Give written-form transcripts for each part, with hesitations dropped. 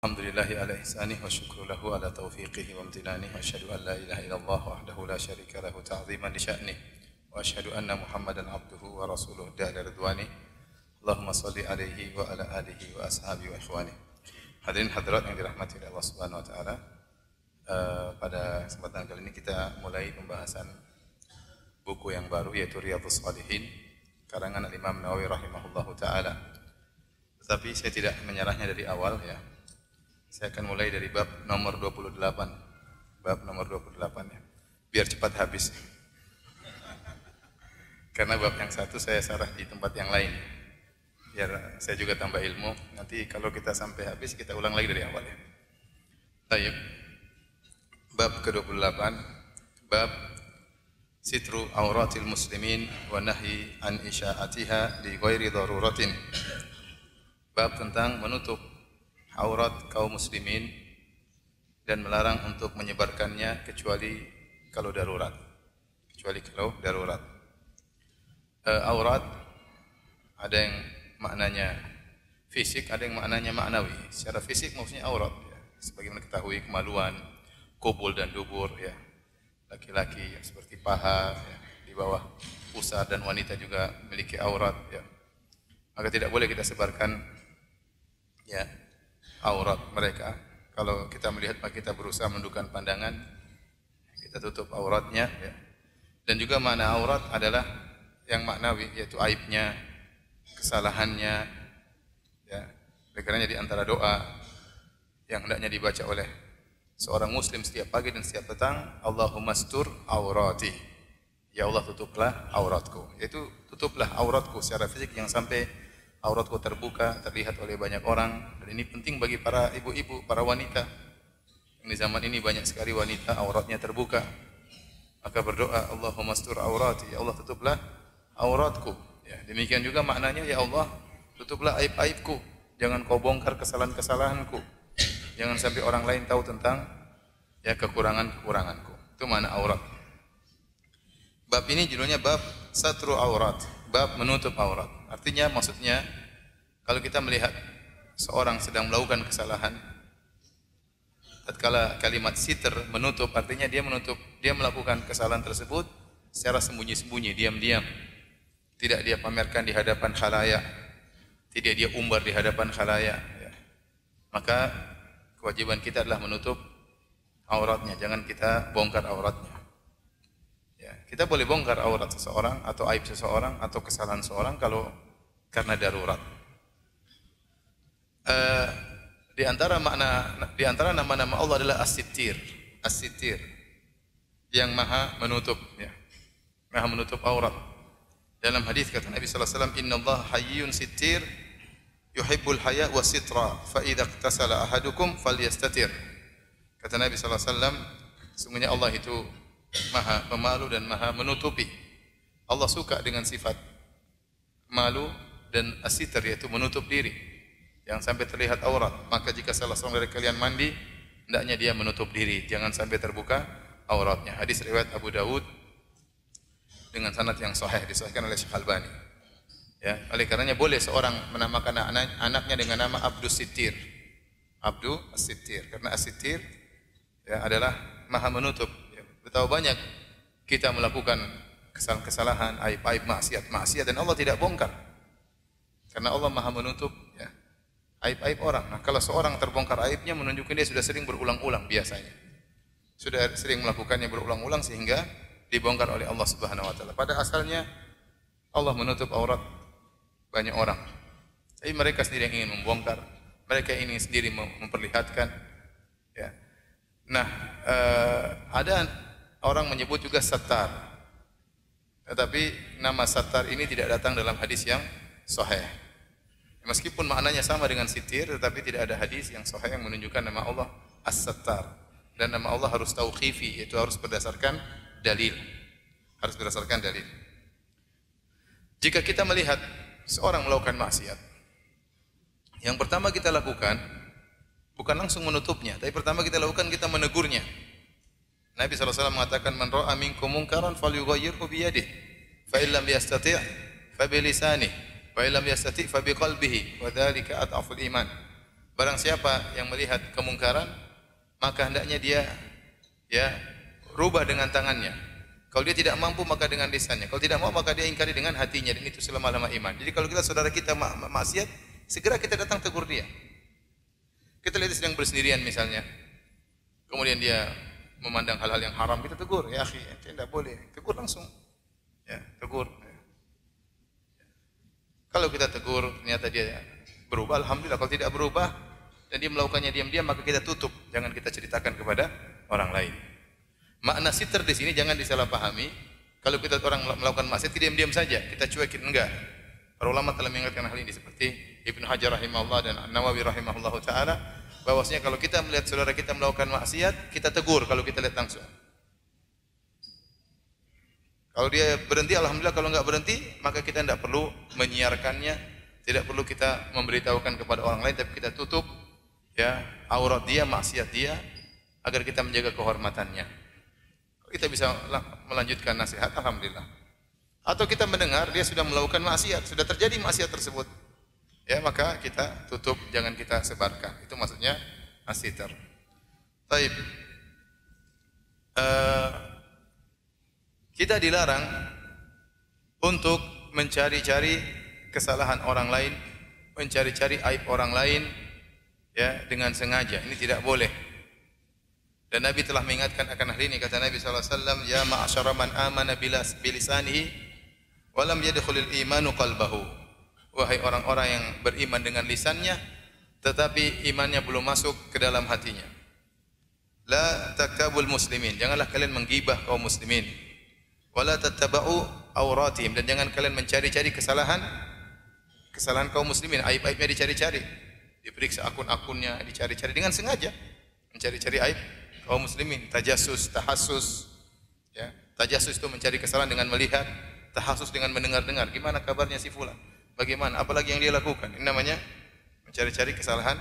Alhamdulillahi ala ihsanih wa syukru lahu ala taufiqihi wa amtinanih wa asyhadu an la ilaha illallah wahdahu la syarika lahu ta'ziman li sya'nih wa asyhadu anna Muhammadan abduhu wa rasuluhu da'ala ridwani Allahumma salli alaihi wa ala alihi wa ashabihi wa ikhwani. Hadirin hadirat yang dirahmati oleh Allah Subhanahu wa taala, pada kesempatan kali ini kita mulai pembahasan buku yang baru yaitu Riyadhus Shalihin karangan Imam Nawawi rahimahullahu taala. Tetapi saya tidak menyerahnya dari awal ya. Saya akan mulai dari bab nomor 28. Bab nomor 28 ya. Biar cepat habis. Karena bab yang satu saya sarah di tempat yang lain. Biar saya juga tambah ilmu. Nanti kalau kita sampai habis kita ulang lagi dari awal ya. Baik. Bab ke-28. Bab sitru auratil muslimin wa nahyi an isya'atiha li ghairi daruratin. Bab tentang menutup aurat kaum muslimin dan melarang untuk menyebarkannya kecuali kalau darurat. Aurat ada yang maknanya fisik, ada yang maknanya maknawi. Secara fisik maksudnya aurat ya. Sebagaimana ketahui kemaluan, kubul dan dubur ya. Laki-laki ya, seperti paha ya, di bawah pusar, dan wanita juga memiliki aurat ya. Maka tidak boleh kita sebarkan ya aurat mereka. Kalau kita melihat maka kita berusaha menundukkan pandangan, kita tutup auratnya ya. Dan juga makna aurat adalah yang maknawi, yaitu aibnya, kesalahannya ya. Oleh karenanya di antara doa yang hendaknya dibaca oleh seorang muslim setiap pagi dan setiap petang, Allahumma astur aurati, ya Allah tutuplah auratku. Yaitu tutuplah auratku secara fisik, yang sampai auratku terbuka, terlihat oleh banyak orang. Dan ini penting bagi para ibu-ibu, para wanita. Di zaman ini banyak sekali wanita auratnya terbuka. Maka berdoa, Allahumma astur aurati, ya Allah tutuplah auratku. Ya, demikian juga maknanya, ya Allah tutuplah aib-aibku. Jangan kau bongkar kesalahan-kesalahanku. Jangan sampai orang lain tahu tentang ya kekurangan-kekuranganku. Itu makna aurat. Bab ini judulnya bab satru aurat, bab menutup aurat. Artinya, maksudnya kalau kita melihat seorang sedang melakukan kesalahan, tatkala kalimat sitr menutup, artinya dia melakukan kesalahan tersebut secara sembunyi-sembunyi, diam-diam. Tidak dia pamerkan di hadapan khalayak, tidak dia umbar di hadapan khalayak ya. Maka kewajiban kita adalah menutup auratnya, jangan kita bongkar auratnya. Ya, kita boleh bongkar aurat seseorang atau aib seseorang atau kesalahan seseorang kalau karena darurat. Di antara nama-nama Allah adalah As-Sittir, As-Sittir, yang Maha menutup ya. Maha menutup aurat. Dalam hadis kata Nabi sallallahu alaihi wasallam, "Innallaha hayyun sittir, yuhibbul haya wa sitra, fa idza ightasala ahadukum falyastatir." Kata Nabi sallallahu alaihi wasallam, sesungguhnya Allah itu Maha pemalu dan Maha menutupi. Allah suka dengan sifat malu dan as-sitr, yaitu menutup diri, jangan sampai terlihat aurat. Maka jika salah seorang dari kalian mandi, hendaknya dia menutup diri, jangan sampai terbuka auratnya. Hadis riwayat Abu Dawud dengan sanad yang sahih, disahihkan oleh Syekh Albani. Ya, oleh karenanya boleh seorang menamakan anaknya dengan nama Abdus Sittir. Abdu As-Sittir, karena As-Sittir ya adalah Maha menutup. Ya, betapa banyak kita melakukan kesalahan-kesalahan, aib-aib, maksiat, dan Allah tidak bongkar. Karena Allah Maha menutup ya, aib-aib orang. Nah, kalau seorang terbongkar aibnya, menunjukkan dia sudah sering berulang-ulang biasanya. Sudah sering melakukannya berulang-ulang sehingga dibongkar oleh Allah Subhanahu wa taala. Pada asalnya Allah menutup aurat banyak orang. Tapi mereka sendiri yang ingin membongkar, mereka ingin sendiri memperlihatkan ya. Nah, ada orang menyebut juga sattar. Tetapi nama sattar ini tidak datang dalam hadis yang sahih. Meskipun maknanya sama dengan sitir, tetapi tidak ada hadis yang sahih yang menunjukkan nama Allah As-Sattar. Dan nama Allah harus tauqifi, yaitu harus berdasarkan dalil. Harus berdasarkan dalil. Jika kita melihat seorang melakukan maksiat, yang pertama kita lakukan bukan langsung menutupnya, tapi pertama kita lakukan, kita menegurnya. Nabi SAW mengatakan, "Man ra'a minkum munkaran falyughayyirhu bi yadihi, fa illam yastati' fa bi lisanihi, fa illam yastati' fa bi qalbihi, wa dzalika adhaful iman." Barang siapa yang melihat kemungkaran, maka hendaknya dia ya rubah dengan tangannya. Kalau dia tidak mampu maka dengan lisannya. Kalau tidak mau maka dia ingkari dengan hatinya, dan itu selama-lama iman. Jadi kalau kita saudara kita maksiat, segera kita datang tegur dia. Kita lihat dia sedang bersendirian misalnya. Kemudian dia memandang hal-hal yang haram, kita tegur, ya akhi, tidak boleh. Tegur langsung. Ya, tegur. Kalau kita tegur ternyata dia berubah, alhamdulillah. Kalau tidak berubah dan dia melakukannya diam-diam, maka kita tutup. Jangan kita ceritakan kepada orang lain. Makna sitar di sini jangan disalahpahami. Kalau kita orang melakukan maksiat, diam-diam saja, kita cuekin, enggak. Para ulama telah mengingatkan hal ini seperti Ibnu Hajar rahimahullah dan An-Nawawi rahimahullah taala, bahwasanya kalau kita melihat saudara kita melakukan maksiat, kita tegur kalau kita lihat langsung. Kalau dia berhenti, alhamdulillah. Kalau enggak berhenti, maka kita tidak perlu menyiarkannya, tidak perlu kita memberitahukan kepada orang lain, tapi kita tutup ya aurat dia, maksiat dia, agar kita menjaga kehormatannya. Kita bisa melanjutkan nasihat, alhamdulillah. Atau kita mendengar dia sudah melakukan maksiat, sudah terjadi maksiat tersebut, ya maka kita tutup, jangan kita sebarkan. Itu maksudnya as-sitar. Baik. Kita dilarang untuk mencari-cari kesalahan orang lain, mencari-cari aib orang lain, ya dengan sengaja. Ini tidak boleh. Dan Nabi telah mengingatkan akan hal ini. Kata Nabi SAW, ya ma'asyara man amana bilisanihi walam yadkhulil imanu qalbahu. Wahai orang-orang yang beriman dengan lisannya, tetapi imannya belum masuk ke dalam hatinya. La taktabul muslimin, janganlah kalian menggibah kaum muslimin. Wala tattaba'u auratihim, dan jangan kalian mencari-cari kesalahan kaum muslimin, aib-aibnya dicari-cari. Diperiksa akun-akunnya, dicari-cari dengan sengaja. Mencari-cari aib kaum muslimin, tajassus, tahassus. Ya, tajassus itu mencari kesalahan dengan melihat, tahassus dengan mendengar-dengar. Gimana kabarnya si fulan? Bagaimana? Apalagi yang dia lakukan? Ini namanya mencari-cari kesalahan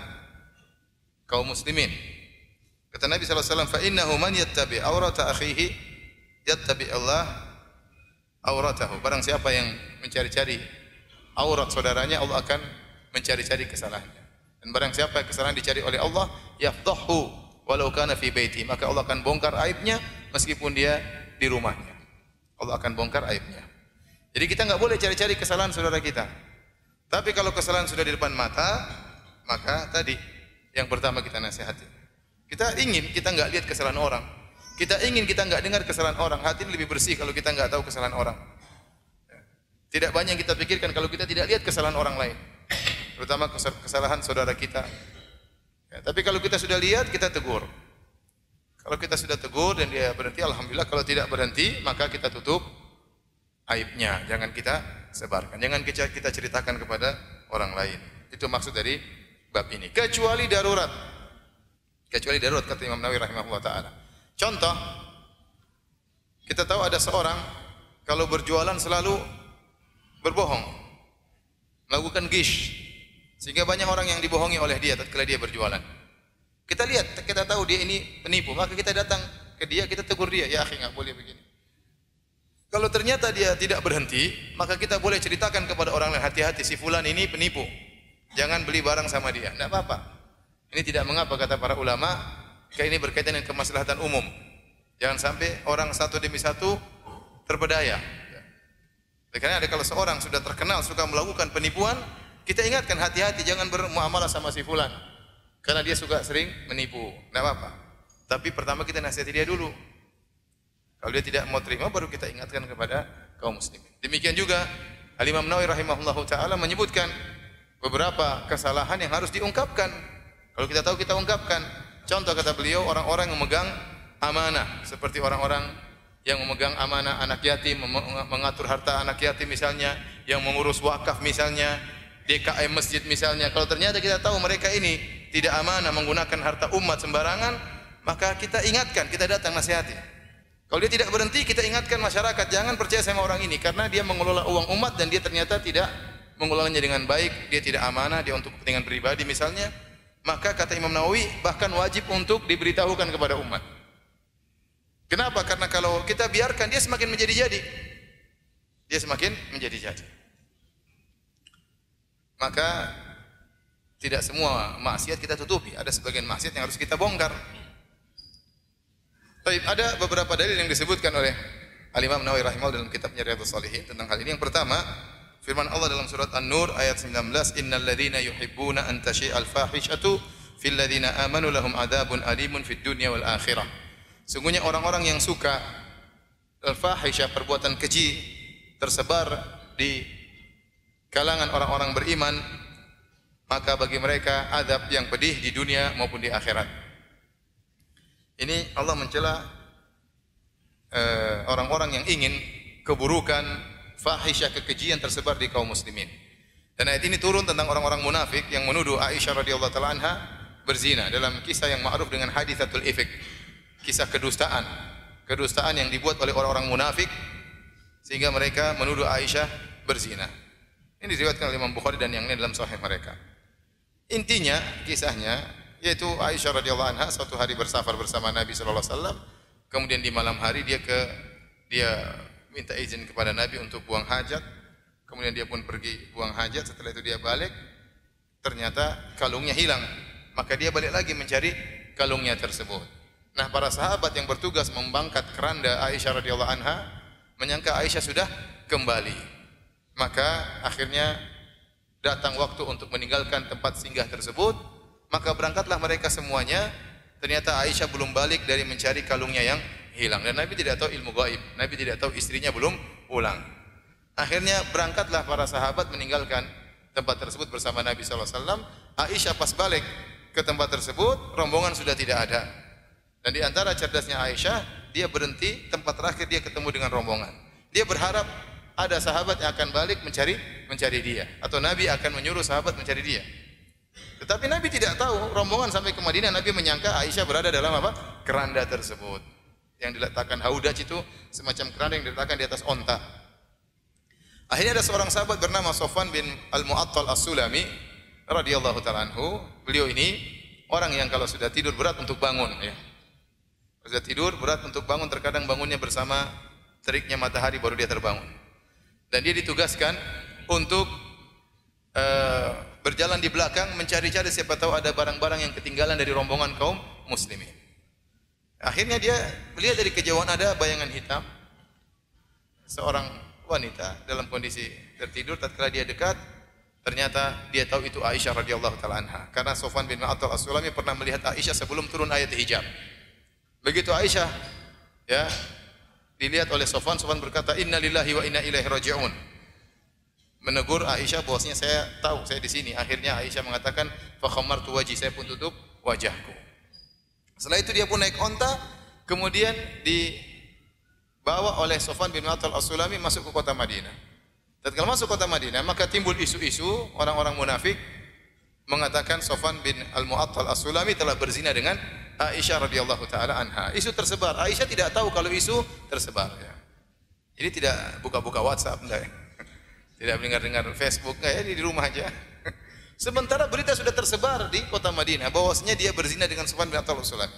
kaum muslimin. Kata Nabi SAW, fa innahu man yattabi aurata akhihi yattabi Allah auratahu. Barang siapa yang mencari-cari aurat saudaranya, Allah akan mencari-cari kesalahannya. Dan barang siapa kesalahan dicari oleh Allah, yafdahu walau kana fi baiti, maka Allah akan bongkar aibnya meskipun dia di rumahnya. Allah akan bongkar aibnya. Jadi kita enggak boleh cari-cari kesalahan saudara kita. Tapi kalau kesalahan sudah di depan mata, maka tadi yang pertama kita nasihati. Kita ingin kita enggak lihat kesalahan orang. Kita ingin kita enggak dengar kesalahan orang. Hati ini lebih bersih kalau kita enggak tahu kesalahan orang. Tidak banyak yang kita pikirkan kalau kita tidak lihat kesalahan orang lain. Terutama kesalahan saudara kita. Ya, tapi kalau kita sudah lihat, kita tegur. Kalau kita sudah tegur dan dia berhenti, alhamdulillah. Kalau tidak berhenti, maka kita tutup aibnya. Jangan kita sebarkan. Jangan kita ceritakan kepada orang lain. Itu maksud dari bab ini. Kecuali darurat. Kecuali darurat, kata Imam Nawawi rahimahullah ta'ala. Contoh, kita tahu ada seorang kalau berjualan selalu berbohong, melakukan gish, sehingga banyak orang yang dibohongi oleh dia tatkala dia berjualan. Kita lihat, kita tahu dia ini penipu, maka kita datang ke dia, kita tegur dia, ya akhi enggak boleh begini. Kalau ternyata dia tidak berhenti, maka kita boleh ceritakan kepada orang lain, hati-hati si fulan ini penipu. Jangan beli barang sama dia. Enggak apa-apa. Ini tidak mengapa, kata para ulama, karena ini berkaitan dengan kemaslahatan umum. Jangan sampai orang satu demi satu terpedaya. Karena kalau seorang sudah terkenal suka melakukan penipuan, kita ingatkan hati-hati, jangan bermuamalah sama si fulan, karena dia suka sering menipu. Tidak apa-apa. Tapi pertama kita nasihati dia dulu. Kalau dia tidak mau terima, baru kita ingatkan kepada kaum muslimin. Demikian juga Al-Imam Nawawi rahimahullahu ta'ala menyebutkan beberapa kesalahan yang harus diungkapkan. Kalau kita tahu, kita ungkapkan. Contoh kata beliau, orang-orang yang memegang amanah, seperti orang-orang yang memegang amanah anak yatim, mengatur harta anak yatim misalnya, yang mengurus wakaf misalnya, DKM masjid misalnya. Kalau ternyata kita tahu mereka ini tidak amanah, menggunakan harta umat sembarangan, maka kita ingatkan, kita datang nasihati. Kalau dia tidak berhenti, kita ingatkan masyarakat, jangan percaya sama orang ini, karena dia mengelola uang umat dan dia ternyata tidak mengelolanya dengan baik, dia tidak amanah, dia untuk kepentingan pribadi misalnya. Maka kata Imam Nawawi, bahkan wajib untuk diberitahukan kepada umat. Kenapa? Karena kalau kita biarkan, dia semakin menjadi-jadi. Dia semakin menjadi-jadi. Maka Tidak semua maksiat kita tutupi, ada sebagian maksiat yang harus kita bongkar. Baik, ada beberapa dalil yang disebutkan oleh Al-Imam Nawawi rahimahullah dalam kitabnya Riyadhus Shalihin tentang hal ini. Yang pertama, firman Allah dalam surat An-Nur ayat 19, "Innal ladzina yuhibbuna an tashi'al fahishatu fil ladzina amanu lahum adzabun alimun fid dunya wal akhirah." Sungguhnya orang-orang yang suka al-fahisyah, perbuatan keji tersebar di kalangan orang-orang beriman, maka bagi mereka azab yang pedih di dunia maupun di akhirat. Ini Allah mencela orang-orang yang ingin keburukan, fahisyah, kekejian tersebar di kaum muslimin. Dan ayat ini turun tentang orang-orang munafik yang menuduh Aisyah radhiyallahu taala anha berzina dalam kisah yang ma'ruf dengan haditsatul ifk, kisah kedustaan. Kedustaan yang dibuat oleh orang-orang munafik sehingga mereka menuduh Aisyah berzina. Ini diriwayatkan oleh Imam Bukhari dan yang lain dalam sahih mereka. Intinya kisahnya yaitu Aisyah radhiyallahu anha suatu hari bersafar bersama Nabi sallallahu alaihi wasallam, kemudian di malam hari dia minta izin kepada Nabi untuk buang hajat, kemudian dia pun pergi buang hajat. Setelah itu dia balik, ternyata kalungnya hilang, maka dia balik lagi mencari kalungnya tersebut. Nah, para sahabat yang bertugas membangkat keranda Aisyah radhiyallahu anha menyangka Aisyah sudah kembali, maka akhirnya datang waktu untuk meninggalkan tempat singgah tersebut, maka berangkatlah mereka semuanya. Ternyata Aisyah belum balik dari mencari kalungnya yang hilang, dan Nabi tidak tahu ilmu gaib, Nabi tidak tahu istrinya belum pulang. Akhirnya berangkatlah para sahabat meninggalkan tempat tersebut bersama Nabi SAW. Aisyah pas balik ke tempat tersebut, rombongan sudah tidak ada. Dan di antara cerdasnya Aisyah, dia berhenti tempat terakhir dia ketemu dengan rombongan. Dia berharap ada sahabat yang akan balik mencari dia, atau Nabi akan menyuruh sahabat mencari dia. Tetapi Nabi tidak tahu, rombongan sampai ke Madinah, Nabi menyangka Aisyah berada dalam apa? Keranda tersebut. Yang diletakkan haudaj itu semacam keranda yang diletakkan di atas onta. Akhirnya ada seorang sahabat bernama Sofwan bin Al-Mu'attal As-Sulami radhiyallahu ta'ala anhu. Beliau ini orang yang kalau sudah tidur berat untuk bangun, ya. Sudah tidur berat untuk bangun, terkadang bangunnya bersama teriknya matahari baru dia terbangun. Dan dia ditugaskan untuk berjalan di belakang mencari-cari siapa tahu ada barang-barang yang ketinggalan dari rombongan kaum muslimin. Akhirnya dia melihat dari kejauhan ada bayangan hitam seorang wanita dalam kondisi tertidur. Tatkala dia dekat, ternyata dia tahu itu Aisyah radhiyallahu taala anha, karena Sofwan bin Mu'attal As-Sulami pernah melihat Aisyah sebelum turun ayat hijab. Begitu Aisyah ya dilihat oleh Sofwan, Sofwan berkata, "Inna lillahi wa inna ilaihi raji'un." Menegur Aisyah bahwasanya saya tahu saya di sini. Akhirnya Aisyah mengatakan, "Fa khammartu wajhi," saya pun tutup wajahku. Setelah itu dia pun naik onta, kemudian dibawa oleh Sofwan bin Mu'attal As-Sulami masuk ke kota Madinah. Tatkala masuk kota Madinah, maka timbul isu-isu orang-orang munafik mengatakan Sofwan bin Al-Mu'attal As-Sulami telah berzina dengan Aisyah radhiyallahu taala anha. Isu tersebar. Aisyah tidak tahu kalau isu tersebar, ya. Ini tidak buka-buka WhatsApp, enggak, ya. Tidak mendengar-dengar Facebook, enggak, ya, di rumah aja. Sementara berita sudah tersebar di kota Madinah bahwasanya dia berzina dengan Sofwan bin Mu'attal As-Sulami.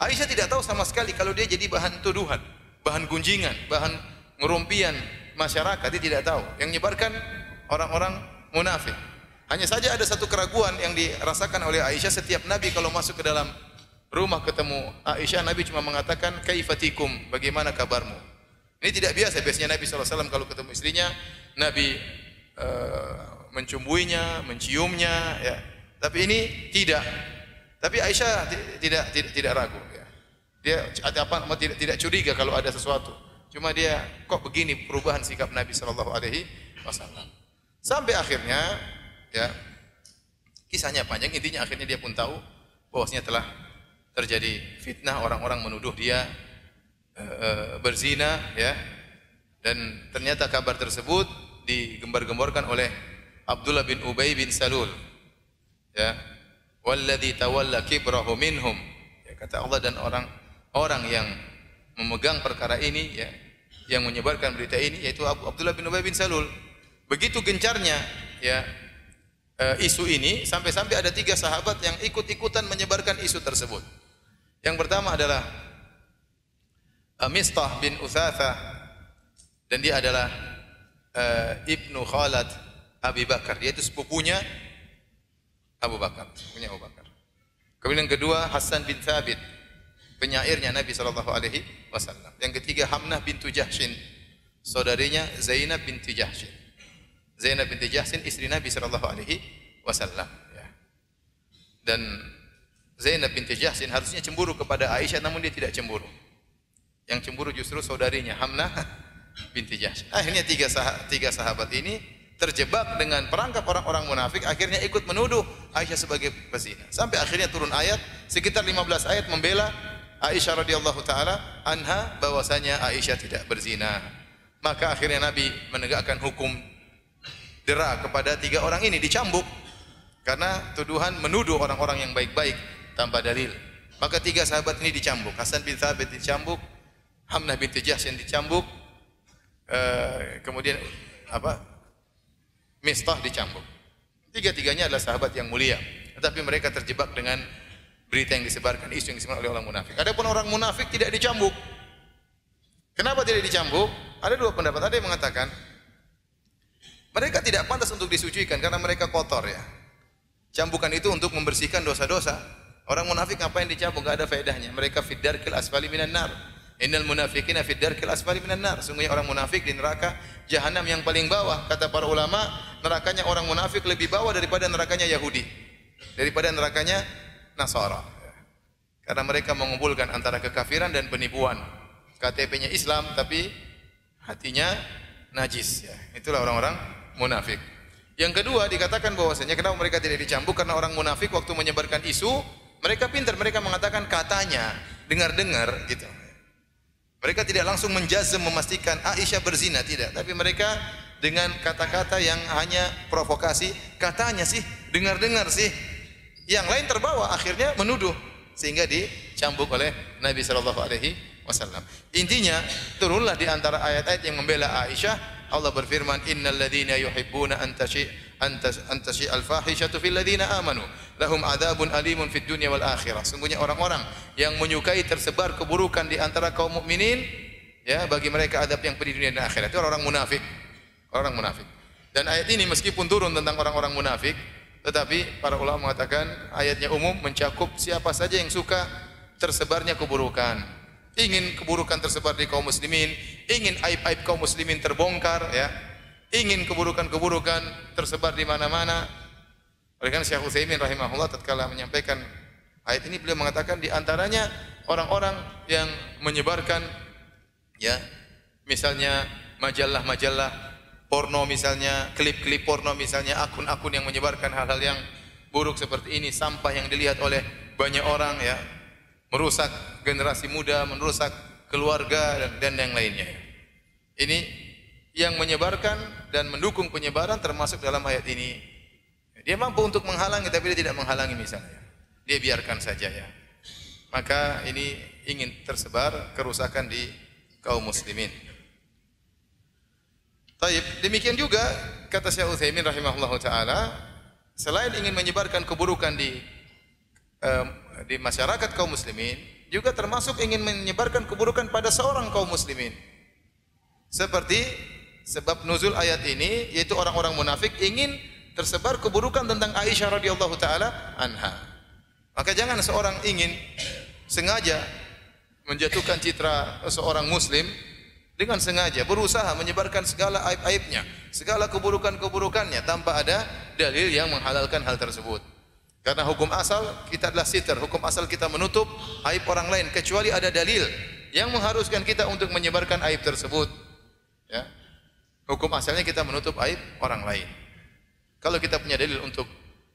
Aisyah tidak tahu sama sekali kalau dia jadi bahan tuduhan, bahan gunjingan, bahan ngerumpian masyarakat. Dia tidak tahu. Yang menyebarkan orang-orang munafik. Hanya saja ada satu keraguan yang dirasakan oleh Aisyah setiap Nabi kalau masuk ke dalam rumah ketemu Aisyah, Nabi cuma mengatakan kaifatikum, bagaimana kabarmu. Ini tidak biasa. Biasanya Nabi SAW kalau ketemu istrinya, Nabi mencumbuinya, menciumnya, ya. Tapi ini tidak. Tapi Aisyah tidak ragu, ya. Dia tidak curiga kalau ada sesuatu. Cuma dia kok begini perubahan sikap Nabi SAW. Sampai akhirnya, ya, kisahnya panjang. Intinya akhirnya dia pun tahu bahwasanya telah terjadi fitnah, orang-orang menuduh dia berzina, ya. Dan ternyata kabar tersebut digembar-gemborkan oleh Abdullah bin Ubay bin Salul, ya. Walladzi tawalla kibrahu minhum, ya, kata Allah, dan orang yang memegang perkara ini, ya, yang menyebarkan berita ini yaitu Abdullah bin Ubay bin Salul. Begitu gencarnya, ya, isu ini sampai-sampai ada 3 sahabat yang ikut-ikutan menyebarkan isu tersebut. Yang pertama adalah Mistah bin Utsatha, dan dia adalah ibnu Khalad Abi Bakar. Dia itu sepupunya Abu Bakar, punya Abu Bakar. Kemudian yang kedua Hasan bin Thabit, penyairnya Nabi sallallahu alaihi wasallam. Yang ketiga Hamnah bintu Jahsyin, saudarinya Zainab binti Jahsyin. Zainab binti Jahsyin istri Nabi sallallahu alaihi wasallam, ya. Dan Zainab binti Jahsyin harusnya cemburu kepada Aisyah, namun dia tidak cemburu. Yang cemburu justru saudarinya Hamnah binti Jahsyin. Akhirnya tiga sahabat ini terjebak dengan perangkap orang-orang munafik, akhirnya ikut menuduh Aisyah sebagai pezina. Sampai akhirnya turun ayat sekitar 15 ayat membela Aisyah radhiyallahu taala anha bahwasanya Aisyah tidak berzina. Maka akhirnya Nabi menegakkan hukum dera kepada tiga orang ini, dicambuk karena tuduhan menuduh orang-orang yang baik-baik tanpa dalil. Maka tiga sahabat ini dicambuk. Hasan bin Thabit dicambuk, Hamnah binti Jahsyin dicambuk, kemudian Mistah dicambuk. Tiga-tiganya adalah sahabat yang mulia, tetapi mereka terjebak dengan berita yang disebarkan, isu yang disebarkan oleh orang munafik. Adapun orang munafik tidak dicambuk. Kenapa tidak dicambuk? Ada dua pendapat. Ada yang mengatakan mereka tidak pantas untuk disucikan karena mereka kotor, ya. Cambukan itu untuk membersihkan dosa-dosa. Orang munafik ngapain dicambuk? Enggak ada faedahnya. Mereka fid darkil asfali minan nar. Innal munafiqina fid darkil asfali minan nar. Sungguhnya orang munafik di neraka jahanam yang paling bawah. Kata para ulama, nerakanya orang munafik lebih bawah daripada nerakanya Yahudi, daripada nerakanya Nasara. Karena mereka mengumpulkan antara kekafiran dan penipuan. KTP-nya Islam tapi hatinya najis, ya. Itulah orang-orang munafik. Yang kedua dikatakan bahwasanya kenapa mereka tidak dicambuk, karena orang munafik waktu menyebarkan isu, mereka pintar, mereka mengatakan katanya, dengar-dengar gitu. Mereka tidak langsung menjazm memastikan Aisyah berzina, tidak, tapi mereka dengan kata-kata yang hanya provokasi, katanya sih, dengar-dengar sih. Yang lain terbawa akhirnya menuduh sehingga dicambuk oleh Nabi sallallahu alaihi wasallam. Intinya turunlah di antara ayat-ayat yang membela Aisyah. Allah berfirman, innal ladzina yuhibbuna an tashi al-fahishatu fil ladzina amanu lahum adzabun alimun fid dunya wal akhirah. Sungguhnya orang-orang yang menyukai tersebar keburukan di antara kaum mukminin, ya, bagi mereka adab yang pedih dunia dan akhirat. Itu orang munafik. Orang munafik. Dan ayat ini meskipun turun tentang orang-orang munafik, tetapi para ulama mengatakan ayatnya umum, mencakup siapa saja yang suka tersebarnya keburukan. Ingin keburukan tersebar di kaum muslimin, ingin aib-aib kaum muslimin terbongkar, ya. Ingin keburukan-keburukan tersebar di mana-mana. Oleh karena Syekh Utsaimin rahimahullah tatkala menyampaikan ayat ini, beliau mengatakan di antaranya orang-orang yang menyebarkan, ya, misalnya majalah-majalah porno, misalnya klip-klip porno, misalnya akun-akun yang menyebarkan hal-hal yang buruk seperti ini, sampah yang dilihat oleh banyak orang, ya, merusak generasi muda, merusak keluarga dan yang lainnya. Ini yang menyebarkan dan mendukung penyebaran termasuk dalam ayat ini. Dia mampu untuk menghalangi, tapi dia tidak menghalangi misalnya. Dia biarkan saja, ya. Maka ini ingin tersebar kerusakan di kaum muslimin. Taib, demikian juga kata Syekh Utsaimin rahimahullahu taala, selain ingin menyebarkan keburukan di masyarakat kaum muslimin, juga termasuk ingin menyebarkan keburukan pada seorang kaum muslimin. Seperti sebab nuzul ayat ini, yaitu orang-orang munafik ingin tersebar keburukan tentang Aisyah radhiyallahu taala anha. Maka jangan seorang ingin sengaja menjatuhkan citra seorang muslim dengan sengaja berusaha menyebarkan segala aib-aibnya, segala keburukan-keburukannya tanpa ada dalil yang menghalalkan hal tersebut. Karena hukum asal kita adalah sitar, hukum asal kita menutup aib orang lain kecuali ada dalil yang mengharuskan kita untuk menyebarkan aib tersebut. Ya. Hukum asalnya kita menutup aib orang lain. Kalau kita punya dalil untuk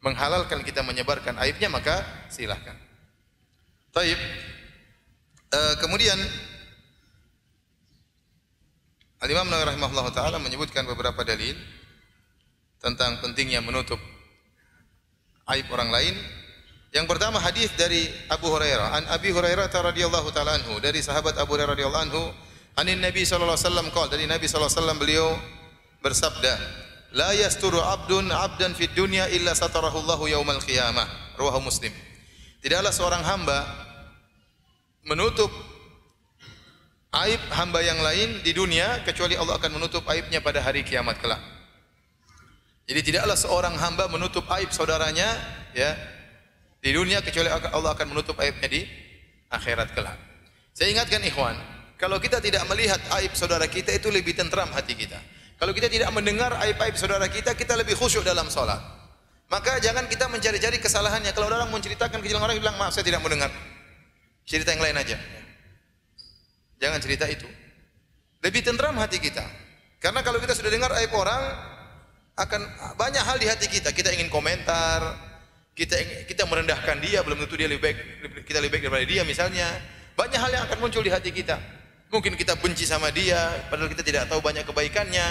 menghalalkan kita menyebarkan aibnya, maka silahkan. Taib. Kemudian Al-Imam Nawawi rahimahullah ta'ala menyebutkan beberapa dalil tentang pentingnya menutup aib orang lain. Yang pertama hadis dari Abu Hurairah, an Abi Hurairah radhiyallahu ta'ala anhu, dari sahabat Abu Hurairah radhiyallahu anhu, anin Nabi sallallahu alaihi wasallam qala, dari Nabi sallallahu alaihi wasallam beliau bersabda, la yasturu abdan fid dunya illa satarahu Allahu yaumal qiyamah, rawahu Muslim. Tidaklah seorang hamba menutup aib hamba yang lain di dunia kecuali Allah akan menutup aibnya pada hari kiamat kelak. Jadi tidaklah seorang hamba menutup aib saudaranya ya di dunia, kecuali Allah akan menutup aibnya di akhirat kelak. Saya ingatkan ikhwan, kalau kita tidak melihat aib saudara kita, itu lebih tentram hati kita. Kalau kita tidak mendengar aib-aib saudara kita, kita lebih khusyuk dalam salat. Maka jangan kita mencari-cari kesalahannya. Kalau orang menceritakan kejelekan orang, bilang maaf saya tidak mendengar. Cerita yang lain aja. Jangan cerita itu. Lebih tentram hati kita. Karena kalau kita sudah dengar aib orang, akan banyak hal di hati kita. Kita ingin komentar, kita merendahkan dia, belum tentu dia kita lebih baik daripada dia misalnya. Banyak hal yang akan muncul di hati kita. Mungkin kita benci sama dia, padahal kita tidak tahu banyak kebaikannya.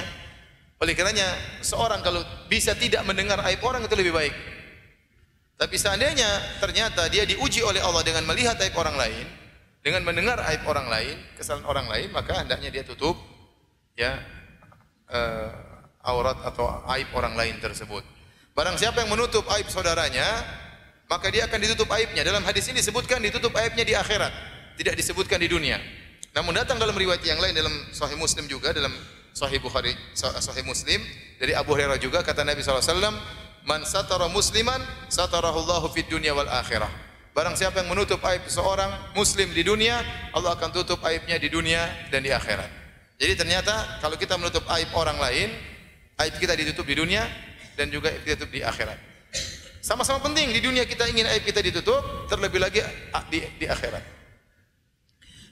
Oleh karenanya, seorang kalau bisa tidak mendengar aib orang itu lebih baik. Tapi seandainya ternyata dia diuji oleh Allah dengan melihat aib orang lain, dengan mendengar aib orang lain, kesalahan orang lain, maka hendaknya dia tutup ya aurat atau aib orang lain tersebut. Barang siapa yang menutup aib saudaranya, maka dia akan ditutup aibnya. Dalam hadis ini disebutkan ditutup aibnya di akhirat, tidak disebutkan di dunia. Namun datang dalam riwayat yang lain, dalam Sahih Muslim juga, dalam Sahih Bukhari, Sahih Muslim dari Abu Hurairah juga, kata Nabi SAW, man satara musliman satarahullahu fid dunya wal akhirah. Barang siapa yang menutup aib seorang muslim di dunia, Allah akan tutup aibnya di dunia dan di akhirat. Jadi ternyata kalau kita menutup aib orang lain, aib kita ditutup di dunia dan juga ditutup di akhirat. Sama-sama penting. Di dunia kita ingin aib kita ditutup, terlebih lagi di akhirat.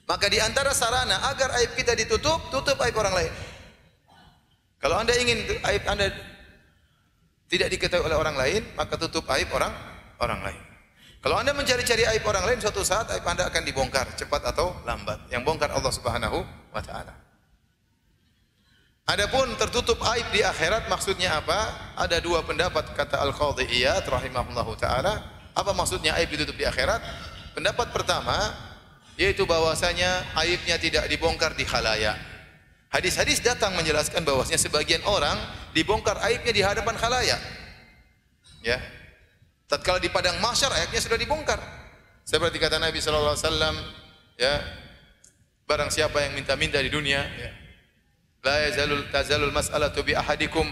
Maka di antara sarana agar aib kita ditutup, tutup aib orang lain. Kalau Anda ingin aib Anda tidak diketahui oleh orang lain, maka tutup aib orang lain. Kalau Anda mencari-cari aib orang lain, suatu saat aib Anda akan dibongkar, cepat atau lambat. Yang bongkar Allah Subhanahu wa taala. Adapun tertutup aib di akhirat maksudnya apa? Ada dua pendapat, kata Al-Qadhi Iyad rahimahullahu taala. Apa maksudnya aib ditutup di akhirat? Pendapat pertama yaitu bahwasanya aibnya tidak dibongkar di khalayak. Hadis-hadis datang menjelaskan bahwasanya sebagian orang dibongkar aibnya di hadapan khalayak. Ya. Tatkala di padang mahsyar aibnya sudah dibongkar. Seperti kata Nabi sallallahu alaihi wasallam, ya. Barang siapa yang minta-minta di dunia, ya. La tazalul mas'alatu bi ahadikum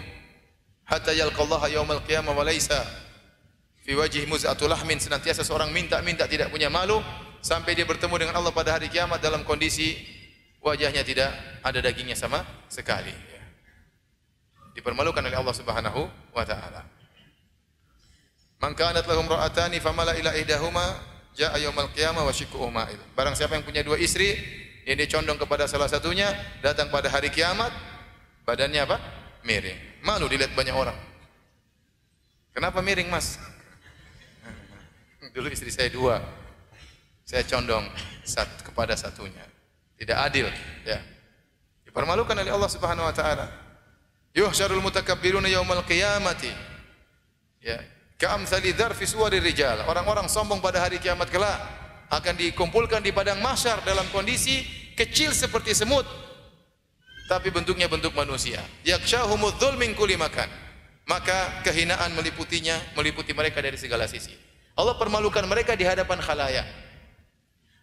hatta yalqallaha yaumil qiyamah wa laisa fi wajhi muz'atu lahmin. Senantiasa seorang minta-minta tidak punya malu sampai dia bertemu dengan Allah pada hari kiamat dalam kondisi wajahnya tidak ada dagingnya sama sekali. Ya. Dipermalukan oleh Allah Subhanahu wa taala. Man kanat lahum ra'atani famala ila ihdahuma jaa yaumil qiyamah wa shiqquhu ma'il. Barang siapa yang punya dua istri, yang dia condong kepada salah satunya, datang pada hari kiamat badannya apa? Miring. Malu dilihat banyak orang. Kenapa miring, Mas? Dulu istri saya dua. Saya condong kepada satunya. Tidak adil, ya. Dipermalukan oleh Allah Subhanahu wa taala. Yuhsyarul mutakabbiruna yaumal qiyamati. Ya. Ka'amsali dzarfi suwarir rijal. Orang-orang sombong pada hari kiamat kelak akan dikumpulkan di padang mahsyar dalam kondisi kecil seperti semut, tapi bentuknya bentuk manusia. Yakshahumudz dzul min kulli makan. Maka kehinaan meliputi mereka dari segala sisi. Allah permalukan mereka di hadapan khalayak.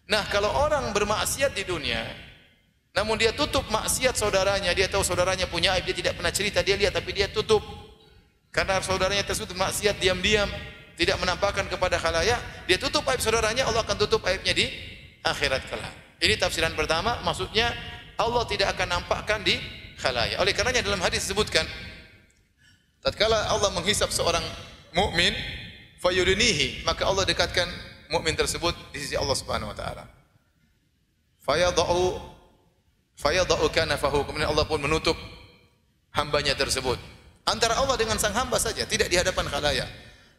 Nah, kalau orang bermaksiat di dunia, namun dia tutup maksiat saudaranya, dia tahu saudaranya punya aib, dia tidak pernah cerita, dia lihat tapi dia tutup. Karena saudaranya tersebut maksiat diam-diam, tidak menampakkan kepada khalayak, dia tutup aib saudaranya, Allah akan tutup aibnya di akhirat kelak. Ini tafsiran pertama, maksudnya Allah tidak akan nampakkan di khalayak. Oleh karenanya dalam hadis disebutkan, tatkala Allah menghisap seorang mukmin, fayudnihi, maka Allah dekatkan mukmin tersebut di sisi Allah Subhanahu wa taala. Fayadau kanafahu, kemudian Allah pun menutup hambanya tersebut. Antara Allah dengan sang hamba saja, tidak di hadapan khalayak.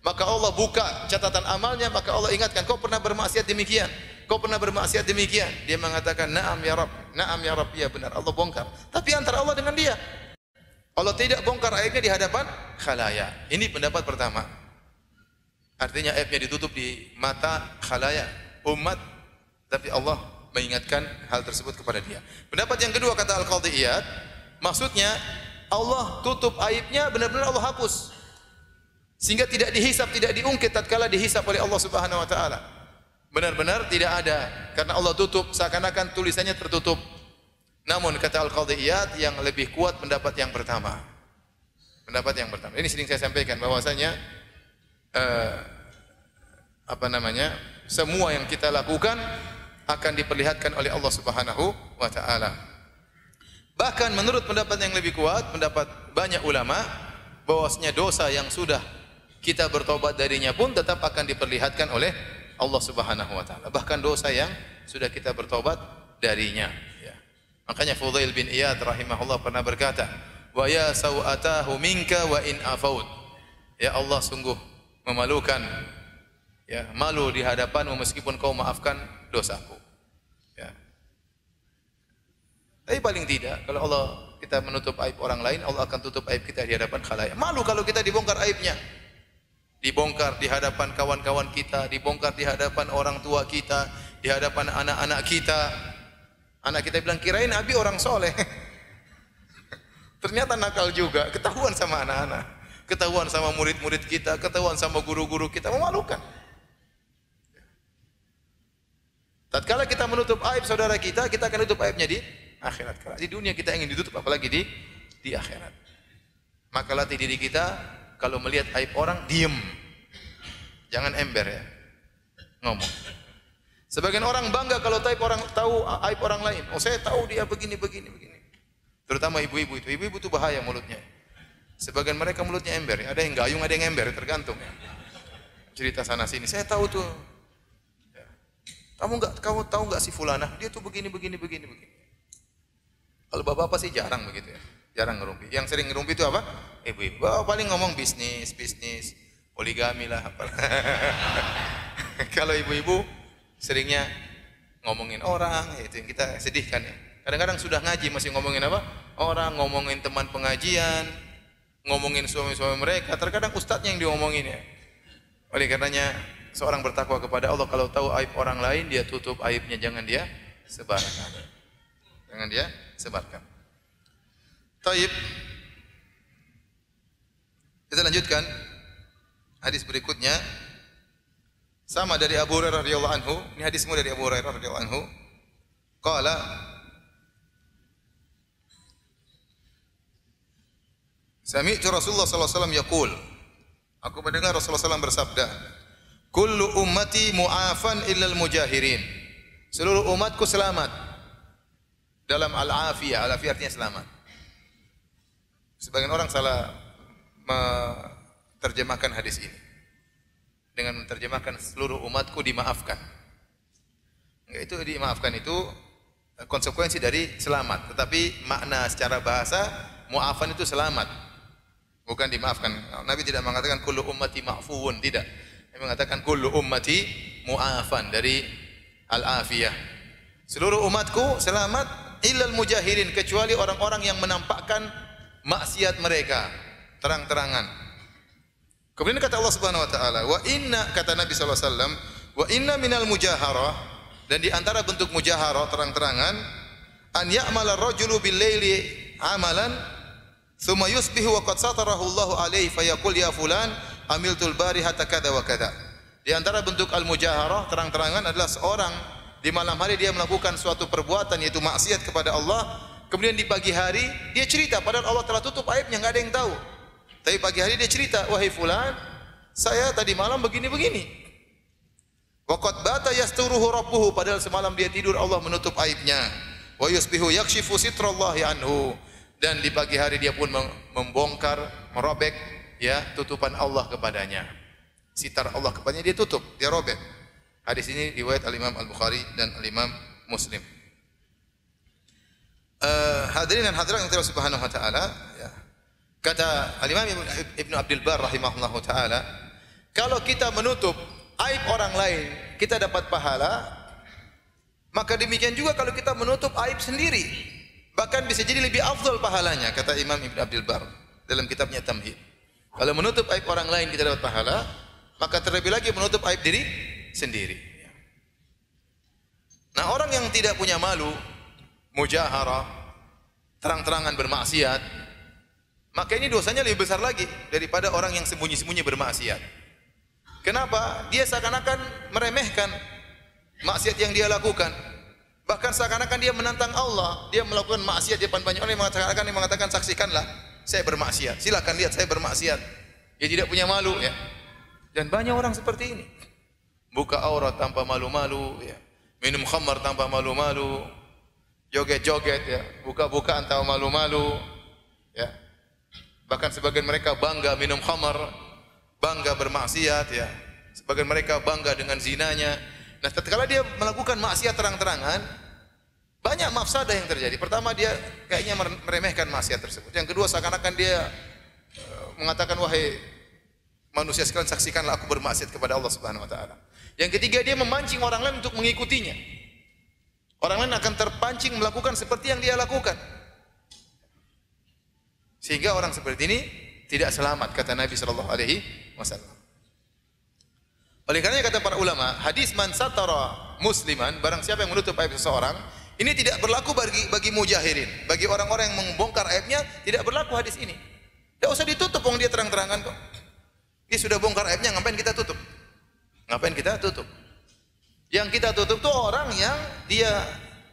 Maka Allah buka catatan amalnya, maka Allah ingatkan, kau pernah bermaksiat demikian, kau pernah bermaksiat demikian. Dia mengatakan, na'am ya Rabb, ya benar, Allah bongkar. Tapi antara Allah dengan dia, Allah tidak bongkar aibnya di hadapan khalayak. Ini pendapat pertama. Artinya aibnya ditutup di mata khalayak umat, tapi Allah mengingatkan hal tersebut kepada dia. Pendapat yang kedua, kata Al-Qadhi Iyad, maksudnya Allah tutup aibnya, benar-benar Allah hapus, sehingga tidak dihisap, tidak diungkit tatkala dihisap oleh Allah Subhanahu wa taala. Benar-benar tidak ada, karena Allah tutup, seakan-akan tulisannya tertutup. Namun kata Al-Qadhi Iyad, yang lebih kuat pendapat yang pertama. Pendapat yang pertama. Ini sering saya sampaikan bahwasanya apa namanya? Semua yang kita lakukan akan diperlihatkan oleh Allah Subhanahu wa taala. Bahkan menurut pendapat yang lebih kuat, pendapat banyak ulama, bahwasanya dosa yang sudah kita bertobat darinya pun tetap akan diperlihatkan oleh Allah Subhanahu wa taala. Bahkan dosa yang sudah kita bertobat darinya, ya. Makanya Fudail bin Iyad rahimahullah pernah berkata, "Wa ya sawatahu minka wa in afaut." Ya Allah, sungguh memalukan, ya, malu di hadapanmu meskipun kau maafkan dosaku. Ya. Tapi paling tidak, kalau Allah kita menutup aib orang lain, Allah akan tutup aib kita di hadapan khalayak. Malu kalau kita dibongkar aibnya. Dibongkar di hadapan kawan-kawan kita, dibongkar di hadapan orang tua kita, di hadapan anak-anak kita. Anak kita bilang, kirain Abi orang soleh. Ternyata nakal juga, ketahuan sama anak-anak, ketahuan sama murid-murid kita, ketahuan sama guru-guru kita, memalukan. Tatkala kita menutup aib saudara kita, kita akan tutup aibnya di akhirat. Di dunia kita ingin ditutup, apalagi di akhirat. Maka latih diri kita, kalau melihat aib orang, diem. Jangan ember, ya, ngomong. Sebagian orang bangga kalau tahu aib orang lain. Oh, saya tahu dia begini. Terutama ibu-ibu itu. Ibu-ibu itu bahaya mulutnya. Sebagian mereka mulutnya ember, ya. Ada yang gayung, ada yang ember, tergantung, ya. Cerita sana sini. Saya tahu tuh. Ya. Kamu tahu nggak si fulanah? Dia tuh begini. Kalau bapak-bapak sih jarang begitu, ya. Jarang ngerumpi. Yang sering ngerumpi itu apa? Ibu-ibu. Bapak paling ngomong bisnis, poligami lah. Kalau ibu-ibu seringnya ngomongin orang, itu yang kita sedihkan, ya. Kadang-kadang sudah ngaji masih ngomongin apa? Orang, ngomongin teman pengajian, ngomongin suami-suami mereka. Terkadang ustadznya yang diomongin, ya. Oleh karenanya seorang bertakwa kepada Allah, kalau tahu aib orang lain, dia tutup aibnya, jangan dia sebarkan. Jangan dia sebarkan. Taib. Kita lanjutkan hadis berikutnya. Sama dari Abu Hurairah radhiyallahu anhu. Ini hadis semua dari Abu Hurairah radhiyallahu anhu. Qala Sami'tu Rasulullah sallallahu alaihi wasallam yaqul. Aku mendengar Rasulullah SAW bersabda, "Kullu ummati mu'afan illal mujahirin." Seluruh umatku selamat. Dalam al-afiyah, al-afiyah artinya selamat. Sebagian orang salah menerjemahkan hadis ini dengan menerjemahkan seluruh umatku dimaafkan. Enggak, itu dimaafkan itu konsekuensi dari selamat, tetapi makna secara bahasa mu'afan itu selamat, bukan dimaafkan. Nabi tidak mengatakan kullu ummati ma'fuun, tidak. Dia mengatakan kullu ummati mu'afan dari al-afiyah. Seluruh umatku selamat illal mujahirin, kecuali orang-orang yang menampakkan maksiat mereka terang-terangan. Kemudian kata Allah Subhanahu wa taala, wa inna, kata Nabi sallallahu alaihi wasallam, wa inna minal mujaharah, dan di antara bentuk mujaharah terang-terangan, an ya'mala ar-rajulu bil laili amalan thumma yusbihu wa qad satarahu Allahu alaihi fayaqul ya fulan amiltul barihata kada wa kada. Di antara bentuk al-mujaharah terang-terangan adalah seorang di malam hari dia melakukan suatu perbuatan yaitu maksiat kepada Allah, kemudian di pagi hari dia cerita, padahal Allah telah tutup aibnya, enggak ada yang tahu. Tapi pagi hari dia cerita, wahai fulan, saya tadi malam begini-begini. Wa qad bata yasturuhu rabbuhu, padahal semalam dia tidur Allah menutup aibnya. Wa yusbihu yakshifu sitrallahi anhu, dan di pagi hari dia pun membongkar, merobek, ya, tutupan Allah kepadanya. Sitar Allah kepadanya dia tutup, dia robek. Hadis ini riwayat Al-Imam Al-Bukhari dan Al-Imam Muslim. Hadirin dan hadirat yang Allah Subhanahu wa taala, ya. Kata Al-Imam Ibnu Abdul Bar rahimahullahu taala, kalau kita menutup aib orang lain, kita dapat pahala, maka demikian juga kalau kita menutup aib sendiri, bahkan bisa jadi lebih afdal pahalanya, kata Imam Ibnu Abdul Bar dalam kitabnya Tamhid. Kalau menutup aib orang lain kita dapat pahala, maka terlebih lagi menutup aib diri sendiri. Nah, orang yang tidak punya malu, mujaharah, terang-terangan bermaksiat, maka ini dosanya lebih besar lagi daripada orang yang sembunyi-sembunyi bermaksiat. Kenapa? Dia seakan-akan meremehkan maksiat yang dia lakukan. Bahkan seakan-akan dia menantang Allah. Dia melakukan maksiat di depan banyak orang yang mengatakan saksikanlah saya bermaksiat. Silakan lihat saya bermaksiat. Dia tidak punya malu, ya. Dan banyak orang seperti ini. buka aurat tanpa malu-malu, ya. Minum khamar tanpa malu-malu, joget-joget, ya, buka-bukaan tanpa malu-malu, ya. Bahkan sebagian mereka bangga minum khamar, bangga bermaksiat, ya. Sebagian mereka bangga dengan zinanya. Nah, tatkala dia melakukan maksiat terang-terangan, banyak mafsadah yang terjadi. Pertama, dia kayaknya meremehkan maksiat tersebut. Yang kedua, seakan-akan dia mengatakan, wahai manusia sekalian, saksikanlah aku bermaksiat kepada Allah Subhanahu wa taala. Yang ketiga, dia memancing orang lain untuk mengikutinya. Orang lain akan terpancing melakukan seperti yang dia lakukan. Sehingga orang seperti ini tidak selamat, kata Nabi sallallahu alaihi wasallam. Oleh karenanya kata para ulama, hadis man satara musliman, barang siapa yang menutup aib seseorang, ini tidak berlaku bagi mujahirin, bagi orang-orang yang membongkar aibnya tidak berlaku hadis ini. Tidak usah ditutup, wong dia terang-terangan kok. Dia sudah bongkar aibnya, ngapain kita tutup? Ngapain kita tutup? Yang kita tutup itu orang yang dia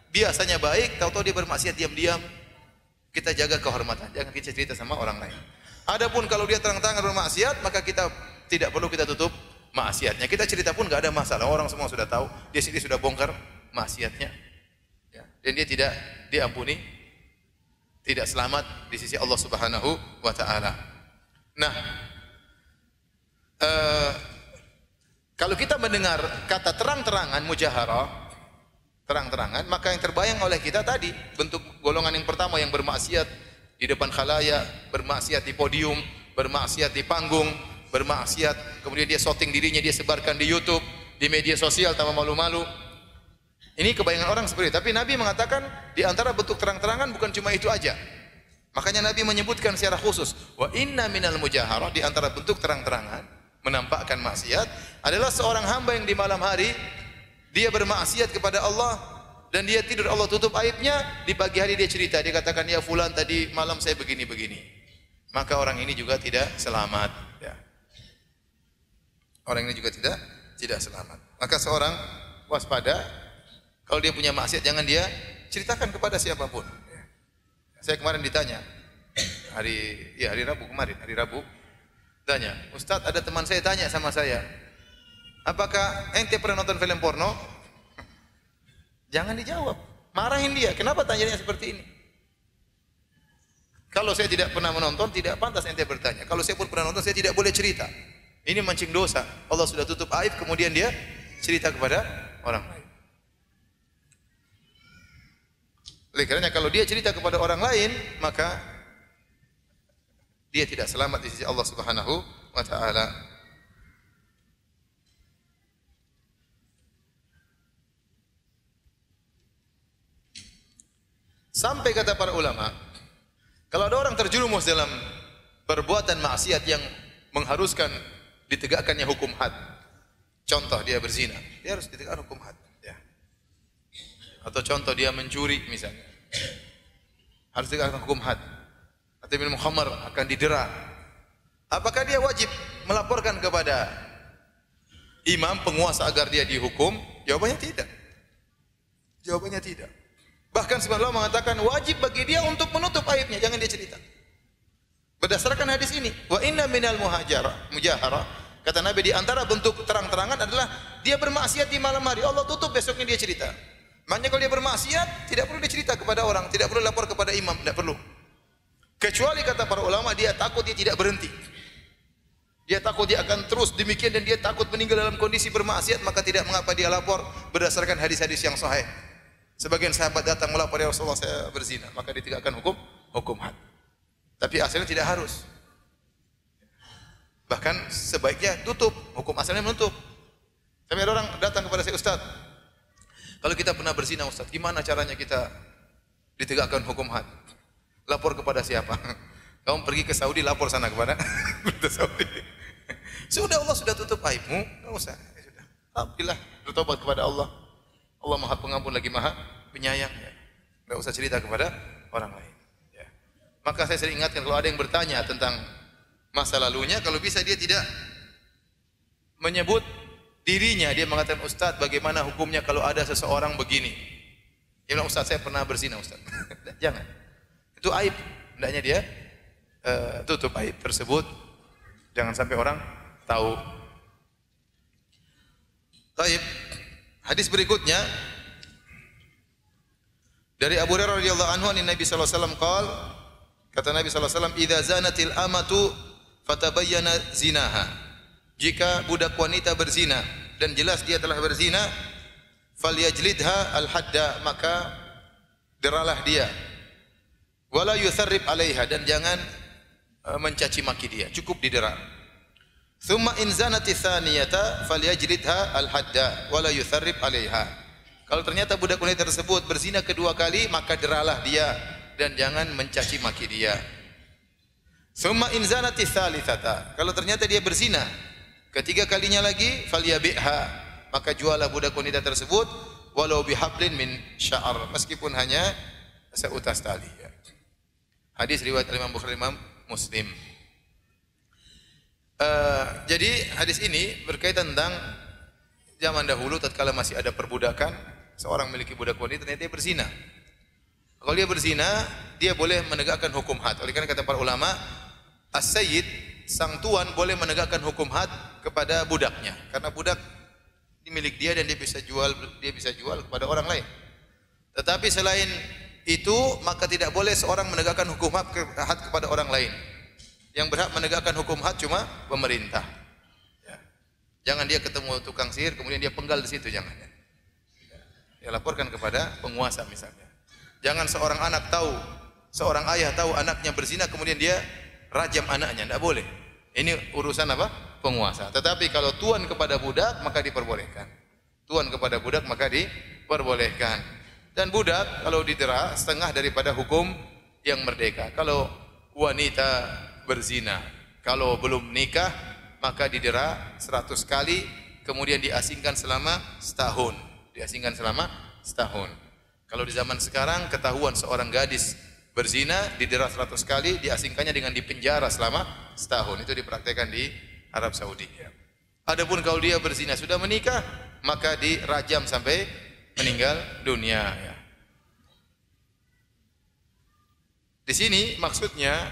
biasanya baik, tahu-tahu dia bermaksiat diam-diam. Kita jaga kehormatan, jangan kita cerita sama orang lain. Adapun kalau dia terang-terangan bermaksiat, maka kita tidak perlu kita tutup maksiatnya. Kita cerita pun enggak ada masalah. Orang semua sudah tahu, dia sendiri sudah bongkar maksiatnya. Ya. Dan dia tidak diampuni, tidak selamat di sisi Allah Subhanahu wa taala. Nah, kalau kita mendengar kata terang-terangan mujaharah, terang-terangan, maka yang terbayang oleh kita tadi bentuk golongan yang pertama yang bermaksiat di depan khalayak, bermaksiat di podium, bermaksiat di panggung, bermaksiat kemudian dia shooting dirinya, dia sebarkan di YouTube, di media sosial tanpa malu-malu. Ini kebayangan orang seperti itu. Tapi Nabi mengatakan di antara bentuk terang-terangan bukan cuma itu aja. Makanya Nabi menyebutkan secara khusus, wa inna minal mujaharah, di antara bentuk terang-terangan menampakkan maksiat adalah seorang hamba yang di malam hari dia bermaksiat kepada Allah dan dia tidur, Allah tutup aibnya, di pagi hari dia cerita, dia katakan, ya fulan tadi malam saya begini-begini. Maka orang ini juga tidak selamat, ya. Orang ini juga tidak selamat. Maka seorang waspada, kalau dia punya maksiat jangan dia ceritakan kepada siapapun. Saya kemarin ditanya, hari Rabu, tanya, Ustadz, ada teman saya tanya sama saya, apakah ente pernah nonton film porno? Jangan dijawab, marahin dia. Kenapa tanyanya seperti ini? Kalau saya tidak pernah menonton, tidak pantas ente bertanya. Kalau saya pun pernah nonton, saya tidak boleh cerita. Ini mancing dosa. Allah sudah tutup aib, kemudian dia cerita kepada orang lain. Oleh karenanya kalau dia cerita kepada orang lain, maka dia tidak selamat di sisi Allah Subhanahu wa taala. Sampai kata para ulama, kalau ada orang terjerumus dalam perbuatan maksiat yang mengharuskan ditegakkannya hukum had. Contoh dia berzina, dia harus ditegakkan hukum had, ya. Atau contoh dia mencuri misalnya, harus ditegakkan hukum had. Atau minum khamar akan didera. Apakah dia wajib melaporkan kepada imam penguasa agar dia dihukum? Jawabannya tidak. Jawabannya tidak. Bahkan sebagian ulama mengatakan wajib bagi dia untuk menutup aibnya, jangan dia cerita. Berdasarkan hadis ini, wa inna minal mujaharah, kata Nabi, di antara bentuk terang-terangan adalah dia bermaksiat di malam hari, Allah tutup, besoknya dia cerita. Makanya kalau dia bermaksiat tidak perlu dicerita kepada orang, tidak perlu lapor kepada imam, tidak perlu. Kecuali kata para ulama dia takut dia tidak berhenti. Dia takut dia akan terus demikian dan dia takut meninggal dalam kondisi bermaksiat, maka tidak mengapa dia lapor berdasarkan hadis-hadis yang sahih. Sebagian sahabat datang melapor, ya Rasulullah saya berzina, maka ditegakkan hukum had. Tapi asalnya tidak harus. Bahkan sebaiknya tutup, hukum asalnya menutup. Tapi ada orang datang kepada saya, Ustaz, kalau kita pernah berzina Ustaz, gimana caranya kita ditegakkan hukum had? Lapor kepada siapa? Kamu pergi ke Saudi, lapor sana kepada Saudi. Sudah, Allah sudah tutup aibmu, enggak usah. Ya sudah. Alhamdulillah, bertobat kepada Allah. Allah Maha Pengampun lagi Maha Penyayang, ya. Enggak usah cerita kepada orang lain, ya. Maka saya sering ingatkan kalau ada yang bertanya tentang masa lalunya, kalau bisa dia tidak menyebut dirinya, dia mengatakan, Ustaz, bagaimana hukumnya kalau ada seseorang begini? Dia bilang, Ustaz, saya pernah berzina, Ustaz. Jangan. Itu aib, hendaknya dia tutup aib tersebut, jangan sampai orang tahu. Taib. Hadis berikutnya dari Abu Hurairah radhiyallahu anhu Nabi sallallahu alaihi wasallam qaal, kata Nabi sallallahu alaihi wasallam, "Idza zanatil amatu fatabayyana zinaha." Jika budak wanita berzina dan jelas dia telah berzina, falyajlidha al-hadda, maka deralah dia. Wala yutharrib 'alaiha, dan jangan mencaci maki dia, cukup didera. Thumma in zanati tsaniyata falyajlidha al-hadda wala yutharrib 'alaiha. Kalau ternyata budak wanita tersebut berzina kedua kali, maka deralah dia dan jangan mencaci maki dia. Thumma in zanati tsalitsata, kalau ternyata dia berzina ketiga kalinya lagi, falyabi'ha, maka jualah budak wanita tersebut walau bihablin min sya'ar, meskipun hanya seutas tali. Hadis riwayat Imam Bukhari, Imam Muslim. Jadi hadis ini berkaitan tentang zaman dahulu tatkala masih ada perbudakan, seorang memiliki budak wanita ternyata dia berzina. Kalau dia berzina, dia boleh menegakkan hukum had. Oleh karena kata para ulama, as-sayyid, sang tuan boleh menegakkan hukum had kepada budaknya, karena budak milik dia dan dia bisa jual kepada orang lain. Tetapi selain itu, maka tidak boleh seorang menegakkan hukum had kepada orang lain. Yang berhak menegakkan hukum had cuma pemerintah. Ya. Jangan dia ketemu tukang sihir kemudian dia penggal di situ, jangan. Ya. Dia laporkan kepada penguasa misalnya. Jangan seorang ayah tahu anaknya berzina kemudian dia rajam anaknya, tidak boleh. Ini urusan apa? Penguasa. Tetapi kalau tuan kepada budak maka diperbolehkan. Tuan kepada budak maka diperbolehkan. Dan budak kalau didera setengah daripada hukum yang merdeka. Kalau wanita berzina, kalau belum nikah maka didera 100 kali, kemudian diasingkan selama setahun. Kalau di zaman sekarang ketahuan seorang gadis berzina, didera 100 kali, diasingkannya dengan dipenjara selama setahun. Itu dipraktikkan di Arab Saudi. Adapun kalau dia berzina sudah menikah, maka dirajam sampai meninggal dunia. Di sini maksudnya,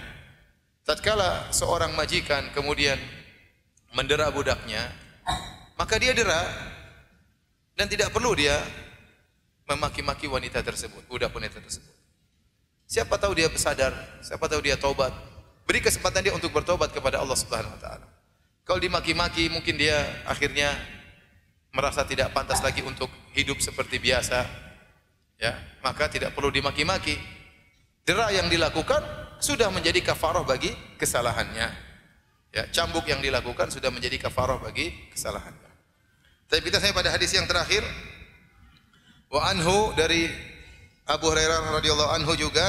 tatkala seorang majikan kemudian mendera budaknya, maka dia dera dan tidak perlu dia memaki-maki wanita tersebut, budak wanita tersebut. Siapa tahu dia sadar, siapa tahu dia taubat. Beri kesempatan dia untuk bertobat kepada Allah Subhanahu wa taala. Kalau dimaki-maki mungkin dia akhirnya merasa tidak pantas lagi untuk hidup seperti biasa. Ya, maka tidak perlu dimaki-maki. Dera yang dilakukan sudah menjadi kafarah bagi kesalahannya. Ya, cambuk yang dilakukan sudah menjadi kafarah bagi kesalahannya. Tapi kita sampai pada hadis yang terakhir. Wa anhu, dari Abu Hurairah radhiyallahu anhu juga,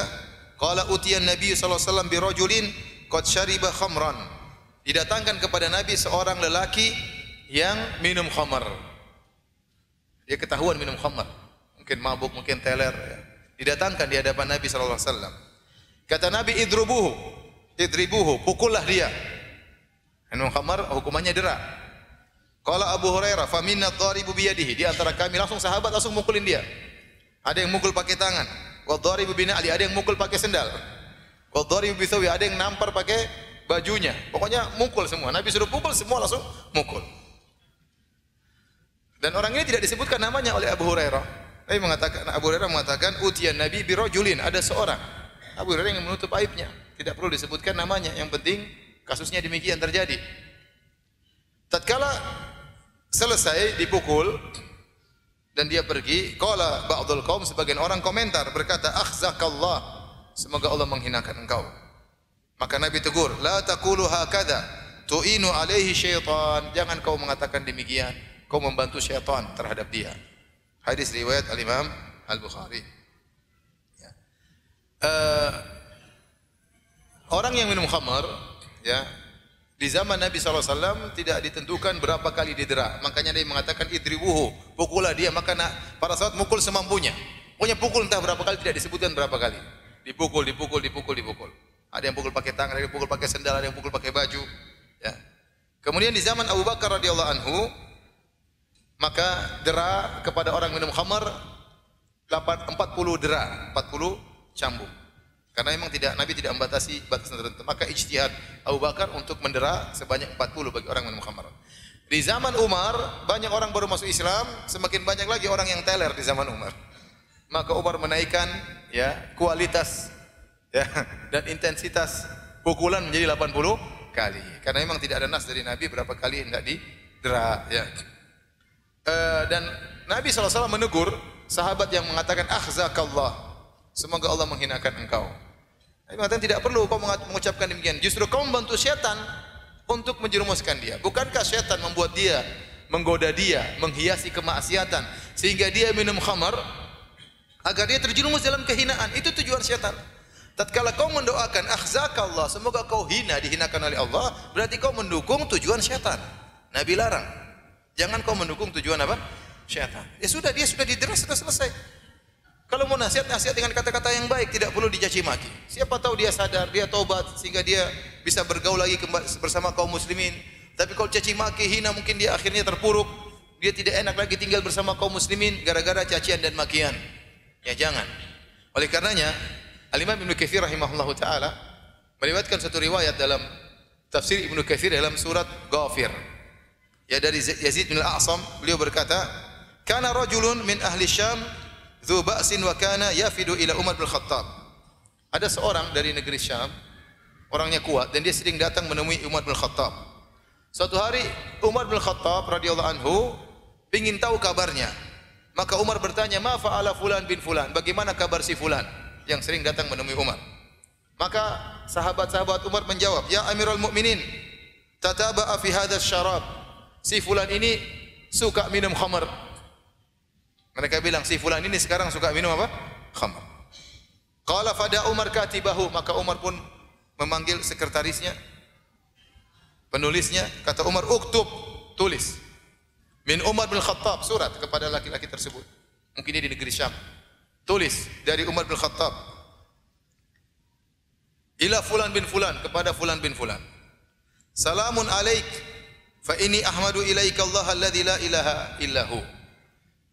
qala utiyan Nabi sallallahu alaihi wasallam bi rajulin qad syariba khamran. Didatangkan kepada Nabi seorang lelaki yang minum khamar. Dia ketahuan minum khamar. Mungkin mabuk, mungkin teler, ya. Didatangkan di hadapan Nabi sallallahu alaihi wasallam. Kata Nabi, idribuhu, pukullah dia. Minum khamar hukumannya dera. Qala Abu Hurairah, fa minna dharibu bi yadihi. Di antara kami langsung sahabat langsung mukulin dia. Ada yang mukul pakai tangan. Wa dharibu bi na'li, ada yang mukul pakai sendal. Wa dharibu bi thawi, ada yang nampar pakai bajunya. Pokoknya mukul semua. Nabi suruh pukul, semua langsung mukul. Dan orang ini tidak disebutkan namanya oleh Abu Hurairah. Abu Hurairah mengatakan utiyan Nabi bi rajulin, ada seorang. Abu Hurairah yang menutup aibnya, tidak perlu disebutkan namanya. Yang penting kasusnya demikian terjadi. Tatkala selesai dipukul dan dia pergi, qala ba'dul qaum, sebagian orang komentar berkata, akhzakallah, semoga Allah menghinakan engkau. Maka Nabi tegur, la taqulu hakadha tu'inu alaihi syaitan, jangan kau mengatakan demikian, kau membantu syaitan terhadap dia. Hadis riwayat Al-Imam Al-Bukhari. Ya. Orang yang minum khamar, ya, di zaman Nabi SAW tidak ditentukan berapa kali didera. Makanya dia mengatakan idribuhu, pukullah dia. Maka para sahabat mukul semampunya. Pokoknya pukul entah berapa kali, tidak disebutkan berapa kali. Dipukul. Ada yang pukul pakai tangan, ada yang pukul pakai sendal, ada yang pukul pakai baju. Ya. Kemudian di zaman Abu Bakar radhiyallahu anhu, maka dera kepada orang minum khamar 40 dera, 40 cambuk. Karena memang Nabi tidak membatasi batasan tertentu. Maka ijtihad Abu Bakar untuk mendera sebanyak 40 bagi orang minum khamar. Di zaman Umar banyak orang baru masuk Islam, semakin banyak lagi orang yang teler di zaman Umar. Maka Umar menaikkan ya kualitas ya dan intensitas pukulan menjadi 80 kali. Karena memang tidak ada nas dari Nabi berapa kali hendak didera ya. Dan Nabi SAW menegur sahabat yang mengatakan akhzakallah, semoga Allah menghinakan engkau. Nabi mengatakan tidak perlu kau mengucapkan demikian, justru kau membantu syaitan untuk menjerumuskan dia. Bukankah syaitan membuat dia, menggoda dia, menghiasi kemaksiatan sehingga dia minum khamar agar dia terjerumus dalam kehinaan? Itu tujuan syaitan. Tatkala kau mendoakan akhzakallah, semoga kau hina, dihinakan oleh Allah, berarti kau mendukung tujuan syaitan. Nabi larang. Jangan kau mendukung tujuan apa? Syaitan. Ya sudah, dia sudah didera, sudah selesai. Kalau mau nasihat, nasihat dengan kata-kata yang baik, tidak perlu dicaci maki. Siapa tahu dia sadar, dia taubat sehingga dia bisa bergaul lagi bersama kaum muslimin. Tapi kalau caci maki, hina, mungkin dia akhirnya terpuruk. Dia tidak enak lagi tinggal bersama kaum muslimin gara-gara cacian dan makian. Ya jangan. Oleh karenanya, Al-Imam Ibnu Katsir rahimahullahu taala meriwayatkan satu riwayat dalam tafsir Ibnu Katsir dalam surat Ghafir. Ya dari Yazid bin Al-A'sam, beliau berkata, "Kana rajulun min ahli Syam dzu ba'sin wa kana yafidu ila Umar bin Khattab." Ada seorang dari negeri Syam, orangnya kuat dan dia sering datang menemui Umar bin Khattab. Suatu hari Umar bin Khattab radhiyallahu anhu ingin tahu kabarnya. Maka Umar bertanya, "Ma fa'ala fulan bin fulan?" Bagaimana kabar si fulan yang sering datang menemui Umar? Maka sahabat-sahabat Umar menjawab, "Ya Amirul Mukminin, tataba'a fi hadzal syarab." Si fulan ini suka minum khamar. Mereka bilang si fulan ini sekarang suka minum apa? Khamar. Qala fada Umar katibahu, maka Umar pun memanggil sekretarisnya, penulisnya, kata Umar, "Uktub," tulis. Min Umar bin Khattab, surat kepada laki-laki tersebut. Mungkin dia di negeri Syam. Tulis dari Umar bin Khattab. Ila fulan bin fulan, kepada fulan bin fulan. Salamun alaik. Fa ini ahmadu ilaika Allah alladzi la ilaha illahu.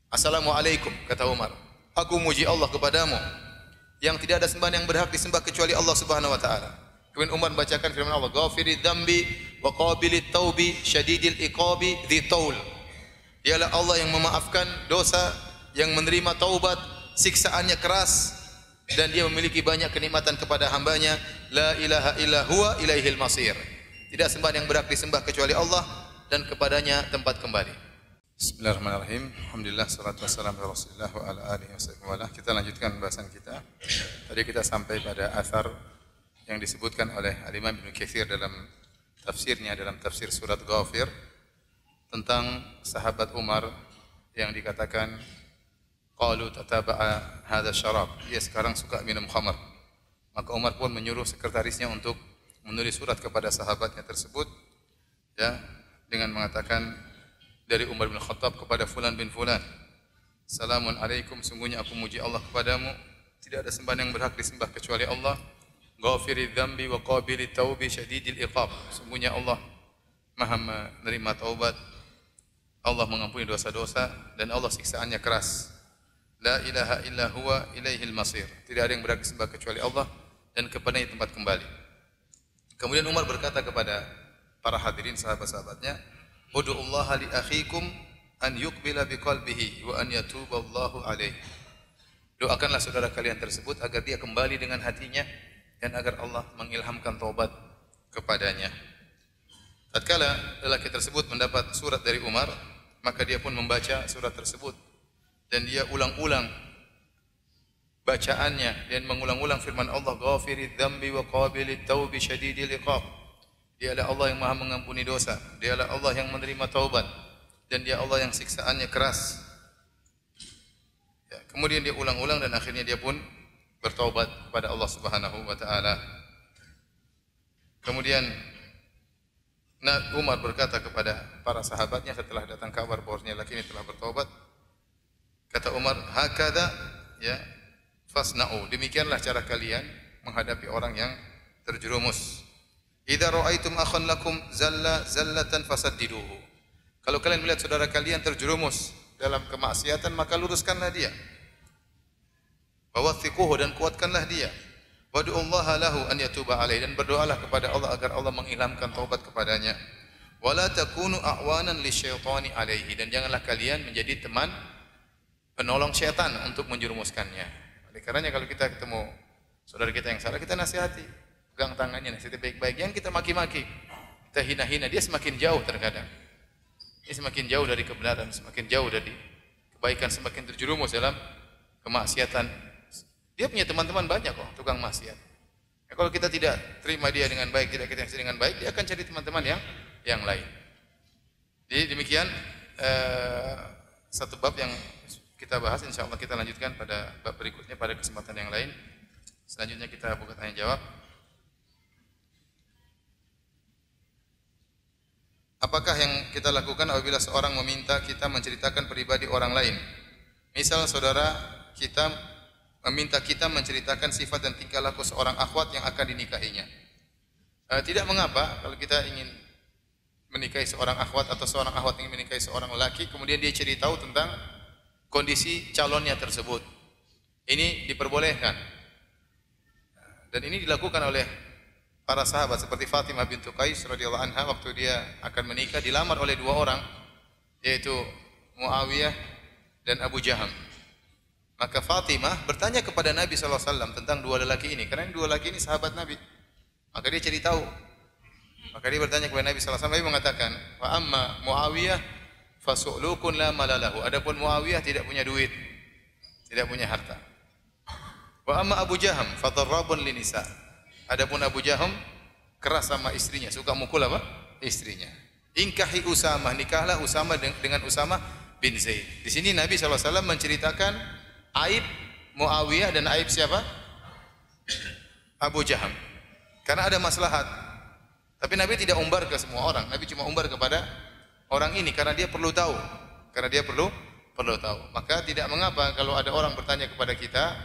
Assalamualaikum, kata Umar. Aku muji Allah kepadamu yang tidak ada sembahan yang berhak disembah kecuali Allah Subhanahu wa taala. Kemudian Umar bacakan firman Allah, "Ghafirid dzambi wa qabilit taubi syadidil iqabi dzi taul." Dialah Allah yang memaafkan dosa, yang menerima taubat, siksaannya keras, dan dia memiliki banyak kenikmatan kepada hambanya. La ilaha illa huwa ilaihil masir. Tidak sembahan yang berhak disembah kecuali Allah dan kepadanya tempat kembali. Bismillahirrahmanirrahim. Alhamdulillah, salatu wassalamu ala Rasulillah wa ala alihi wasallam. Kita lanjutkan pembahasan kita. Tadi kita sampai pada athar yang disebutkan oleh Al-Imam Ibnu Katsir dalam tafsirnya, dalam tafsir surat Ghafir, tentang sahabat Umar yang dikatakan qalu tataba'a hadza syarab. Dia sekarang suka minum khamar. Maka Umar pun menyuruh sekretarisnya untuk menulis surat kepada sahabatnya tersebut ya dengan mengatakan dari Umar bin Khattab kepada fulan bin fulan, "Salamun alaikum, sungguhnya aku muji Allah kepadamu, tidak ada sembahan yang berhak disembah kecuali Allah. Ghafiridz dzambi wa qabilit taubi syadidil iqab." Sungguhnya Allah Maha menerima taubat, Allah mengampuni dosa-dosa, dan Allah siksaannya keras. La ilaha illa huwa ilaihil masir. Tidak ada yang berhak disembah kecuali Allah dan kepadanya tempat kembali. Kemudian Umar berkata kepada para hadirin sahabat-sahabatnya, "Ud'ullaha li akhikum an yuqbila biqalbihi wa an yatuballahu alaihi." Doakanlah saudara kalian tersebut agar dia kembali dengan hatinya dan agar Allah mengilhamkan taubat kepadanya. Tatkala lelaki tersebut mendapat surat dari Umar, maka dia pun membaca surat tersebut dan dia ulang-ulang bacaannya dan mengulang-ulang firman Allah, "Ghafiridz dzambi wa qabilit taubi syadidil iqab." Dialah Allah yang Maha mengampuni dosa, Dialah Allah yang menerima taubat, dan Dia Allah yang siksaannya keras. Ya, kemudian dia ulang-ulang dan akhirnya dia pun bertaubat kepada Allah Subhanahu wa taala. Kemudian Umar berkata kepada para sahabatnya setelah datang kabar bahwasanya laki ini telah bertaubat, kata Umar, "Hakadha ya fasna'u." Demikianlah cara kalian menghadapi orang yang terjerumus. "Idza ra'aitum akhan lakum zallatan fasaddiduhu." Kalau kalian melihat saudara kalian terjerumus dalam kemaksiatan, maka luruskanlah dia. Wawathiquhu, dan kuatkanlah dia. Wad'ullaha lahu an yatuba alaihi, dan berdoalah kepada Allah agar Allah mengilhamkan taubat kepadanya. Wala takunu a'wanan lisyaitani alaihi, dan janganlah kalian menjadi teman penolong syaitan untuk menjerumuskannya. Oleh karenanya kalau kita ketemu saudara kita yang salah, kita nasihati, pegang tangannya, nasihati baik-baik. Yang kita maki-maki, kita hina-hina, dia semakin jauh terkadang. Dia semakin jauh dari kebenaran, semakin jauh dari kebaikan, semakin terjerumus dalam kemaksiatan. Dia punya teman-teman banyak kok, tukang maksiat. Ya, kalau kita tidak terima dia dengan baik, tidak kita dengan baik, dia akan cari teman-teman yang lain. Jadi demikian satu bab yang kita bahas, insyaallah kita lanjutkan pada bab berikutnya pada kesempatan yang lain. Selanjutnya kita buka tanya jawab. Apakah yang kita lakukan apabila seorang meminta kita menceritakan pribadi orang lain? Misal saudara kita meminta kita menceritakan sifat dan tingkah laku seorang akhwat yang akan dinikahinya. Tidak mengapa kalau kita ingin menikahi seorang akhwat atau seorang akhwat ingin menikahi seorang lelaki, kemudian dia ceritahu tentang kondisi calonnya tersebut. Ini diperbolehkan. Dan ini dilakukan oleh para sahabat seperti Fatimah bintu Qais radhiyallahu anha waktu dia akan menikah dilamar oleh dua orang, yaitu Muawiyah dan Abu Jaham. Maka Fatimah bertanya kepada Nabi sallallahu alaihi wasallam tentang dua lelaki ini, karena dua lelaki ini sahabat Nabi. Maka dia ceritahu. Maka dia bertanya kepada Nabi sallallahu alaihi wasallam, Nabi mengatakan, "Wa amma Muawiyah fasu'lukun la malalahu." Adapun Muawiyah tidak punya duit, tidak punya harta. Wa amma Abu Jaham fadarrabun linisa. Adapun Abu Jaham keras sama istrinya, suka mukul apa? Istrinya. Ingkahi Usamah, nikahlah Usamah dengan Usamah bin Zaid. Di sini Nabi sallallahu alaihi wasallam menceritakan aib Muawiyah dan aib siapa? Abu Jaham. Karena ada maslahat. Tapi Nabi tidak umbar ke semua orang. Nabi cuma umbar kepada orang ini karena dia perlu tahu. Karena dia perlu tahu. Maka tidak mengapa kalau ada orang bertanya kepada kita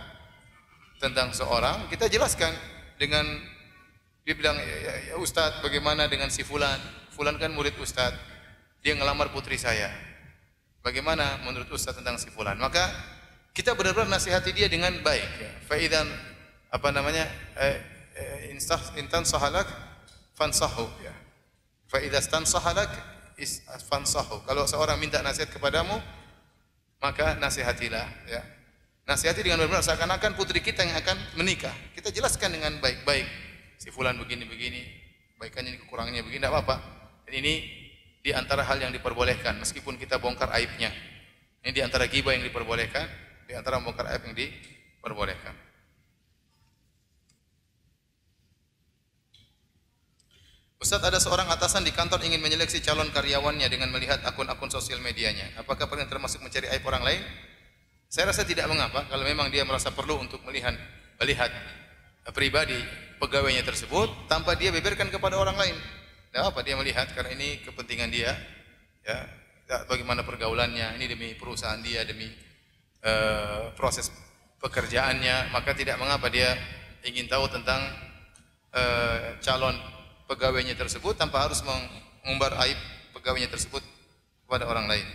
tentang seorang, kita jelaskan dengan dia bilang, ya Ustaz, bagaimana dengan si fulan? Fulan kan murid Ustaz. Dia ngelamar putri saya. Bagaimana menurut Ustaz tentang si fulan? Maka kita benar-benar nasihati dia dengan baik. Faidan apa namanya? Intan sahalak fansahu. Ya. Faidastan sahalak fansahu. Kalau seorang minta nasihat kepadamu, maka nasihatilah. Ya. Nasihati dengan benar-benar seakan-akan putri kita yang akan menikah. Kita jelaskan dengan baik-baik. Si fulan begini-begini, kebaikannya ini, kekurangannya begini, tidak apa-apa. Dan ini di antara hal yang diperbolehkan, meskipun kita bongkar aibnya. Ini di antara ghibah yang diperbolehkan, di antara bongkar aib yang diperbolehkan. Ustaz, ada seorang atasan di kantor ingin menyeleksi calon karyawannya dengan melihat akun-akun sosial medianya. Apakah pernah termasuk mencari aib orang lain? Saya rasa tidak mengapa kalau memang dia merasa perlu untuk melihat pribadi pegawainya tersebut tanpa dia beberkan kepada orang lain. Tidak apa dia melihat karena ini kepentingan dia, ya, bagaimana pergaulannya, ini demi perusahaan dia, demi proses pekerjaannya, maka tidak mengapa dia ingin tahu tentang calon pegawainya tersebut tanpa harus mengumbar aib pegawainya tersebut kepada orang lain.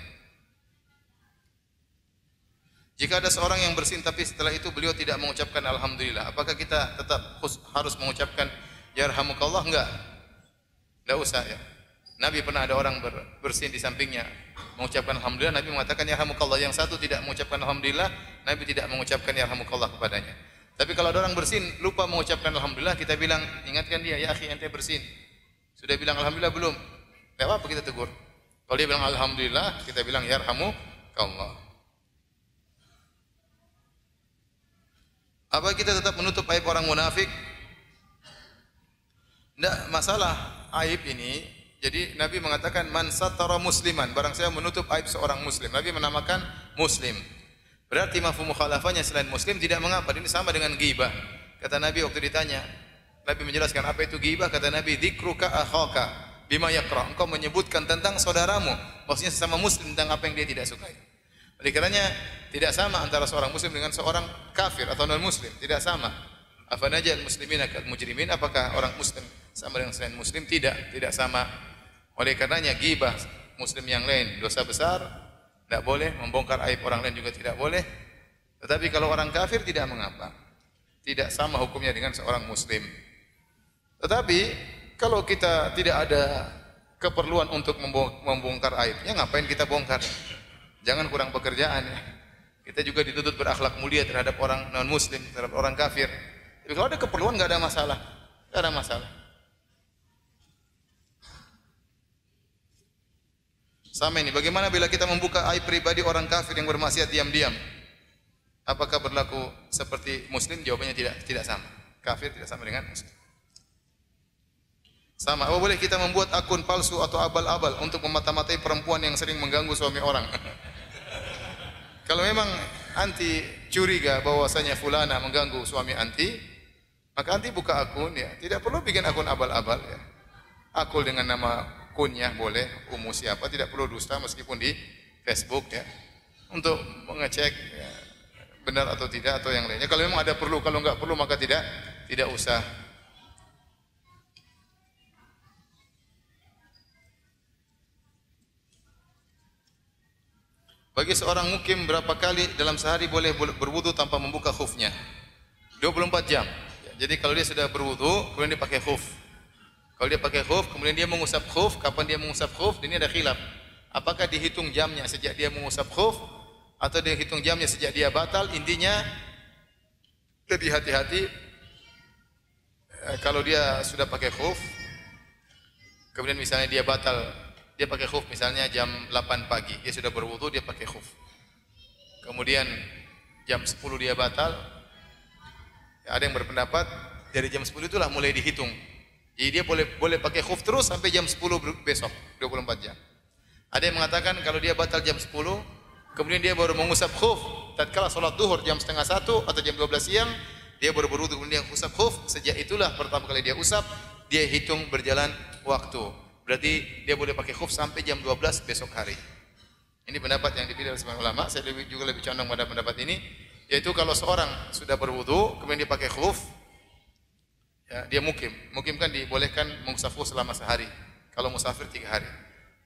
Jika ada seorang yang bersin tapi setelah itu beliau tidak mengucapkan alhamdulillah, apakah kita tetap harus mengucapkan yarhamukallah? Enggak. Enggak usah ya. Nabi pernah ada orang bersin di sampingnya mengucapkan alhamdulillah, Nabi mengatakan yarhamukallah. Yang satu tidak mengucapkan alhamdulillah, Nabi tidak mengucapkan yarhamukallah kepadanya. Tapi kalau ada orang bersin lupa mengucapkan alhamdulillah, kita bilang, ingatkan dia, ya akhi ente bersin. Sudah bilang alhamdulillah belum? Enggak apa-apa kita tegur. Kalau dia bilang alhamdulillah, kita bilang yarhamukallah. Apa kita tetap menutup aib orang munafik? Tidak masalah aib ini. Jadi Nabi mengatakan man satara musliman, barang saya menutup aib seorang muslim. Nabi menamakan muslim. Berarti mafhum mukhalafahnya selain muslim tidak mengapa. Ini sama dengan ghibah. Kata Nabi waktu ditanya, Nabi menjelaskan apa itu ghibah. Kata Nabi, dzikruka akhaka bima yakra. Engkau menyebutkan tentang saudaramu, maksudnya sesama muslim tentang apa yang dia tidak sukai. Oleh karenanya tidak sama antara seorang muslim dengan seorang kafir atau non muslim, tidak sama. Afanajal muslimina kal mujrimin, apakah orang muslim sama dengan selain muslim? Tidak sama. Oleh karenanya ghibah muslim yang lain dosa besar, tidak boleh, membongkar aib orang lain juga tidak boleh. Tetapi kalau orang kafir tidak mengapa. Tidak sama hukumnya dengan seorang muslim. Tetapi kalau kita tidak ada keperluan untuk membongkar aibnya, ngapain kita bongkar? Jangan kurang pekerjaan ya. Kita juga dituntut berakhlak mulia terhadap orang non muslim, terhadap orang kafir. Tapi kalau ada keperluan nggak ada masalah, nggak ada masalah. Sama ini, bagaimana bila kita membuka aib pribadi orang kafir yang bermaksiat diam-diam? Apakah berlaku seperti muslim? Jawabannya tidak sama. Kafir tidak sama dengan muslim. Sama, apa boleh kita membuat akun palsu atau abal-abal untuk memata-matai perempuan yang sering mengganggu suami orang? Kalau memang anti curiga bahwasanya fulana mengganggu suami anti, maka anti buka akun ya. Tidak perlu bikin akun abal-abal ya. Akun dengan nama kunyah boleh, siapa, tidak perlu dusta meskipun di Facebook ya. Untuk mengecek ya, benar atau tidak atau yang lainnya. Kalau memang ada perlu, kalau enggak perlu maka tidak usah. Bagi seorang mukim berapa kali dalam sehari boleh berwudu tanpa membuka khufnya? 24 jam. Jadi kalau dia sudah berwudu, kemudian dia pakai khuf. Kalau dia pakai khuf, kemudian dia mengusap khuf, kapan dia mengusap khuf? Ini ada khilaf. Apakah dihitung jamnya sejak dia mengusap khuf atau dihitung jamnya sejak dia batal? Intinya lebih hati-hati kalau dia sudah pakai khuf, kemudian misalnya dia batal, dia pakai khuf misalnya jam 8 pagi, dia sudah berwudu, dia pakai khuf. Kemudian jam 10 dia batal. Ada yang berpendapat dari jam 10 itulah mulai dihitung. Jadi dia boleh pakai khuf terus sampai jam 10 besok, 24 jam. Ada yang mengatakan kalau dia batal jam 10, kemudian dia baru mengusap khuf tatkala salat duhur jam setengah 1 atau jam 12 siang, dia baru berwudu kemudian dia usap khuf, sejak itulah pertama kali dia usap, dia hitung berjalan waktu. Berarti dia boleh pakai khuf sampai jam 12 besok hari. Ini pendapat yang dipilih oleh sebagian ulama. Saya juga lebih condong pada pendapat ini, yaitu kalau seorang sudah berwudu kemudian dia pakai khuf, ya, dia mukim. Mukim kan dibolehkan mengusap khuf selama sehari. Kalau musafir 3 hari.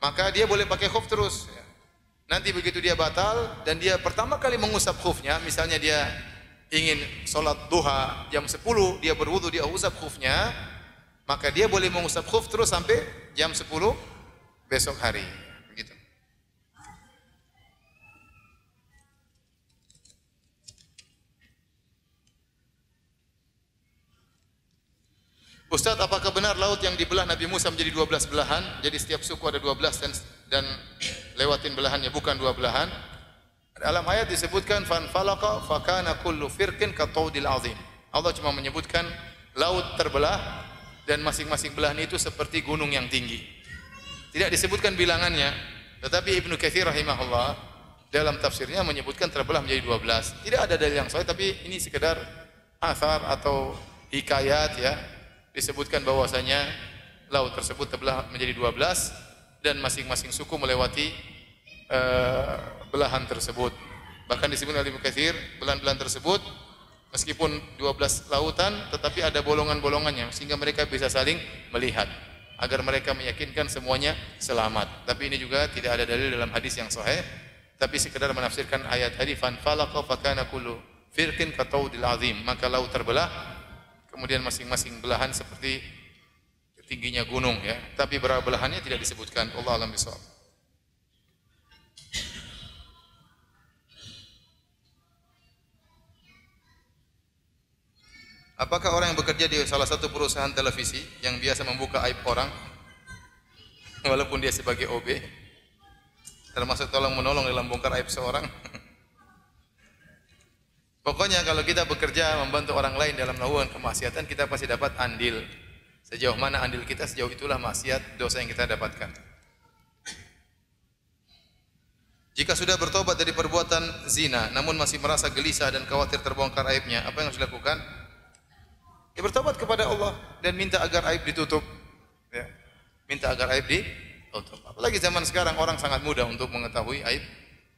Maka dia boleh pakai khuf terus. Ya. Nanti begitu dia batal dan dia pertama kali mengusap khufnya, misalnya dia ingin sholat duha jam 10, dia berwudu, dia usap khufnya, maka dia boleh mengusap khuf terus sampai jam 10 besok hari. Begitu. Ustaz, apakah benar laut yang dibelah Nabi Musa menjadi 12 belahan? Jadi setiap suku ada 12 dan lewatin belahannya, bukan 2 belahan. Dalam ayat disebutkan fan falaqa fakana kullu firqin kataudil azim. Allah cuma menyebutkan laut terbelah dan masing-masing belahan itu seperti gunung yang tinggi. Tidak disebutkan bilangannya, tetapi Ibnu Katsir rahimahullah dalam tafsirnya menyebutkan terbelah menjadi 12. Tidak ada dalil yang sahih, tapi ini sekedar athar atau hikayat ya. Disebutkan bahwasanya laut tersebut terbelah menjadi 12 dan masing-masing suku melewati belahan tersebut. Bahkan disebut oleh Ibnu Katsir, belahan-belahan tersebut meskipun 12 lautan tetapi ada bolongan-bolongannya sehingga mereka bisa saling melihat agar mereka meyakinkan semuanya selamat. Tapi ini juga tidak ada dalil dalam hadis yang sahih, tapi sekedar menafsirkan ayat tadi fan falaqa fakana kullu firqin kataudil azim, maka laut terbelah kemudian masing-masing belahan seperti tingginya gunung ya, tapi berapa belahannya tidak disebutkan. Allah alam bisawab. Apakah orang yang bekerja di salah satu perusahaan televisi yang biasa membuka aib orang walaupun dia sebagai OB termasuk tolong menolong dalam bongkar aib seorang? Pokoknya kalau kita bekerja membantu orang lain dalam melakukan kemaksiatan, kita pasti dapat andil. Sejauh mana andil kita, sejauh itulah maksiat dosa yang kita dapatkan. Jika sudah bertobat dari perbuatan zina, namun masih merasa gelisah dan khawatir terbongkar aibnya, apa yang harus dilakukan? Ya bertobat kepada Allah dan minta agar aib ditutup. Ya. Minta agar aib ditutup. Apalagi zaman sekarang orang sangat mudah untuk mengetahui aib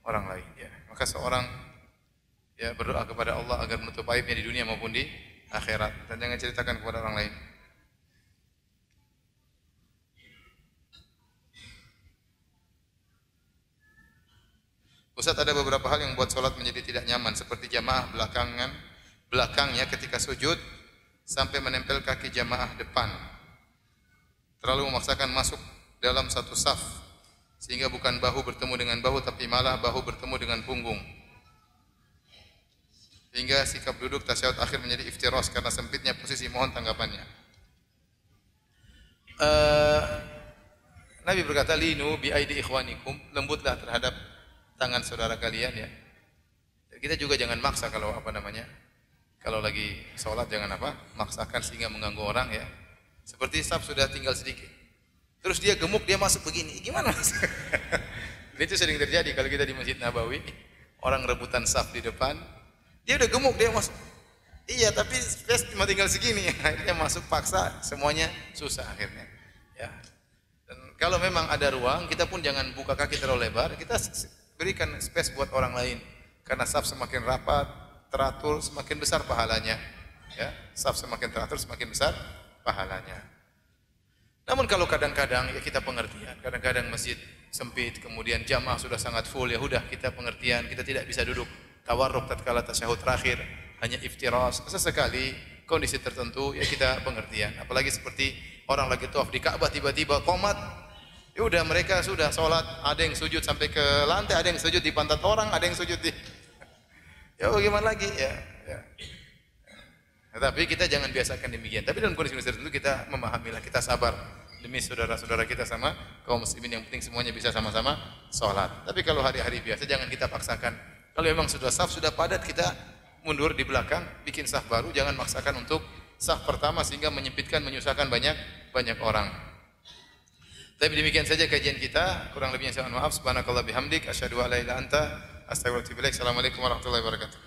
orang lain. Ya. Maka seorang ya berdoa kepada Allah agar menutup aibnya di dunia maupun di akhirat dan jangan ceritakan kepada orang lain. Ustaz, ada beberapa hal yang membuat sholat menjadi tidak nyaman seperti jamaah belakangnya ketika sujud sampai menempel kaki jamaah depan, terlalu memaksakan masuk dalam satu saf, sehingga bukan bahu bertemu dengan bahu, tapi malah bahu bertemu dengan punggung. Hingga sikap duduk tasyahud akhir menjadi iftiras karena sempitnya posisi. Mohon tanggapannya. Nabi berkata, linu bi aidi ikhwanikum, lembutlah terhadap tangan saudara kalian ya. Kita juga jangan maksa kalau kalau lagi sholat jangan maksakan sehingga mengganggu orang ya. Seperti saf sudah tinggal sedikit, terus dia gemuk, dia masuk begini, gimana mas? Itu sering terjadi kalau kita di Masjid Nabawi, orang rebutan saf di depan, dia udah gemuk, dia masuk. Iya, tapi space cuma tinggal segini, akhirnya masuk paksa, semuanya susah akhirnya. Ya. Dan kalau memang ada ruang, kita pun jangan buka kaki terlalu lebar, kita berikan space buat orang lain. Karena saf semakin rapat, teratur, semakin besar pahalanya. Ya, saf semakin teratur, semakin besar pahalanya. Namun kalau kadang-kadang ya kita pengertian, kadang-kadang masjid sempit, kemudian jamaah sudah sangat full, ya udah kita pengertian, kita tidak bisa duduk tawarruk tatkala tasyahud terakhir, hanya iftiras. Sesekali kondisi tertentu ya kita pengertian. Apalagi seperti orang lagi tawaf di Ka'bah tiba-tiba qomat, ya udah mereka sudah sholat, ada yang sujud sampai ke lantai, ada yang sujud di pantat orang, ada yang sujud di ya bagaimana lagi ya. Tapi kita jangan biasakan demikian. Tapi dalam kondisi tertentu kita memahamilah, kita sabar demi saudara-saudara kita sama kaum muslimin, yang penting semuanya bisa sama-sama sholat. Tapi kalau hari-hari biasa jangan kita paksakan. Kalau memang sudah saf sudah padat, kita mundur di belakang, bikin saf baru, jangan maksakan untuk saf pertama sehingga menyempitkan, menyusahkan banyak orang. Tapi demikian saja kajian kita, kurang lebihnya saya mohon maaf. Subhanakallah bihamdik, asyhadu an la ilaha illa anta, astagfirullahaladzim. Assalamualaikum warahmatullahi wabarakatuh.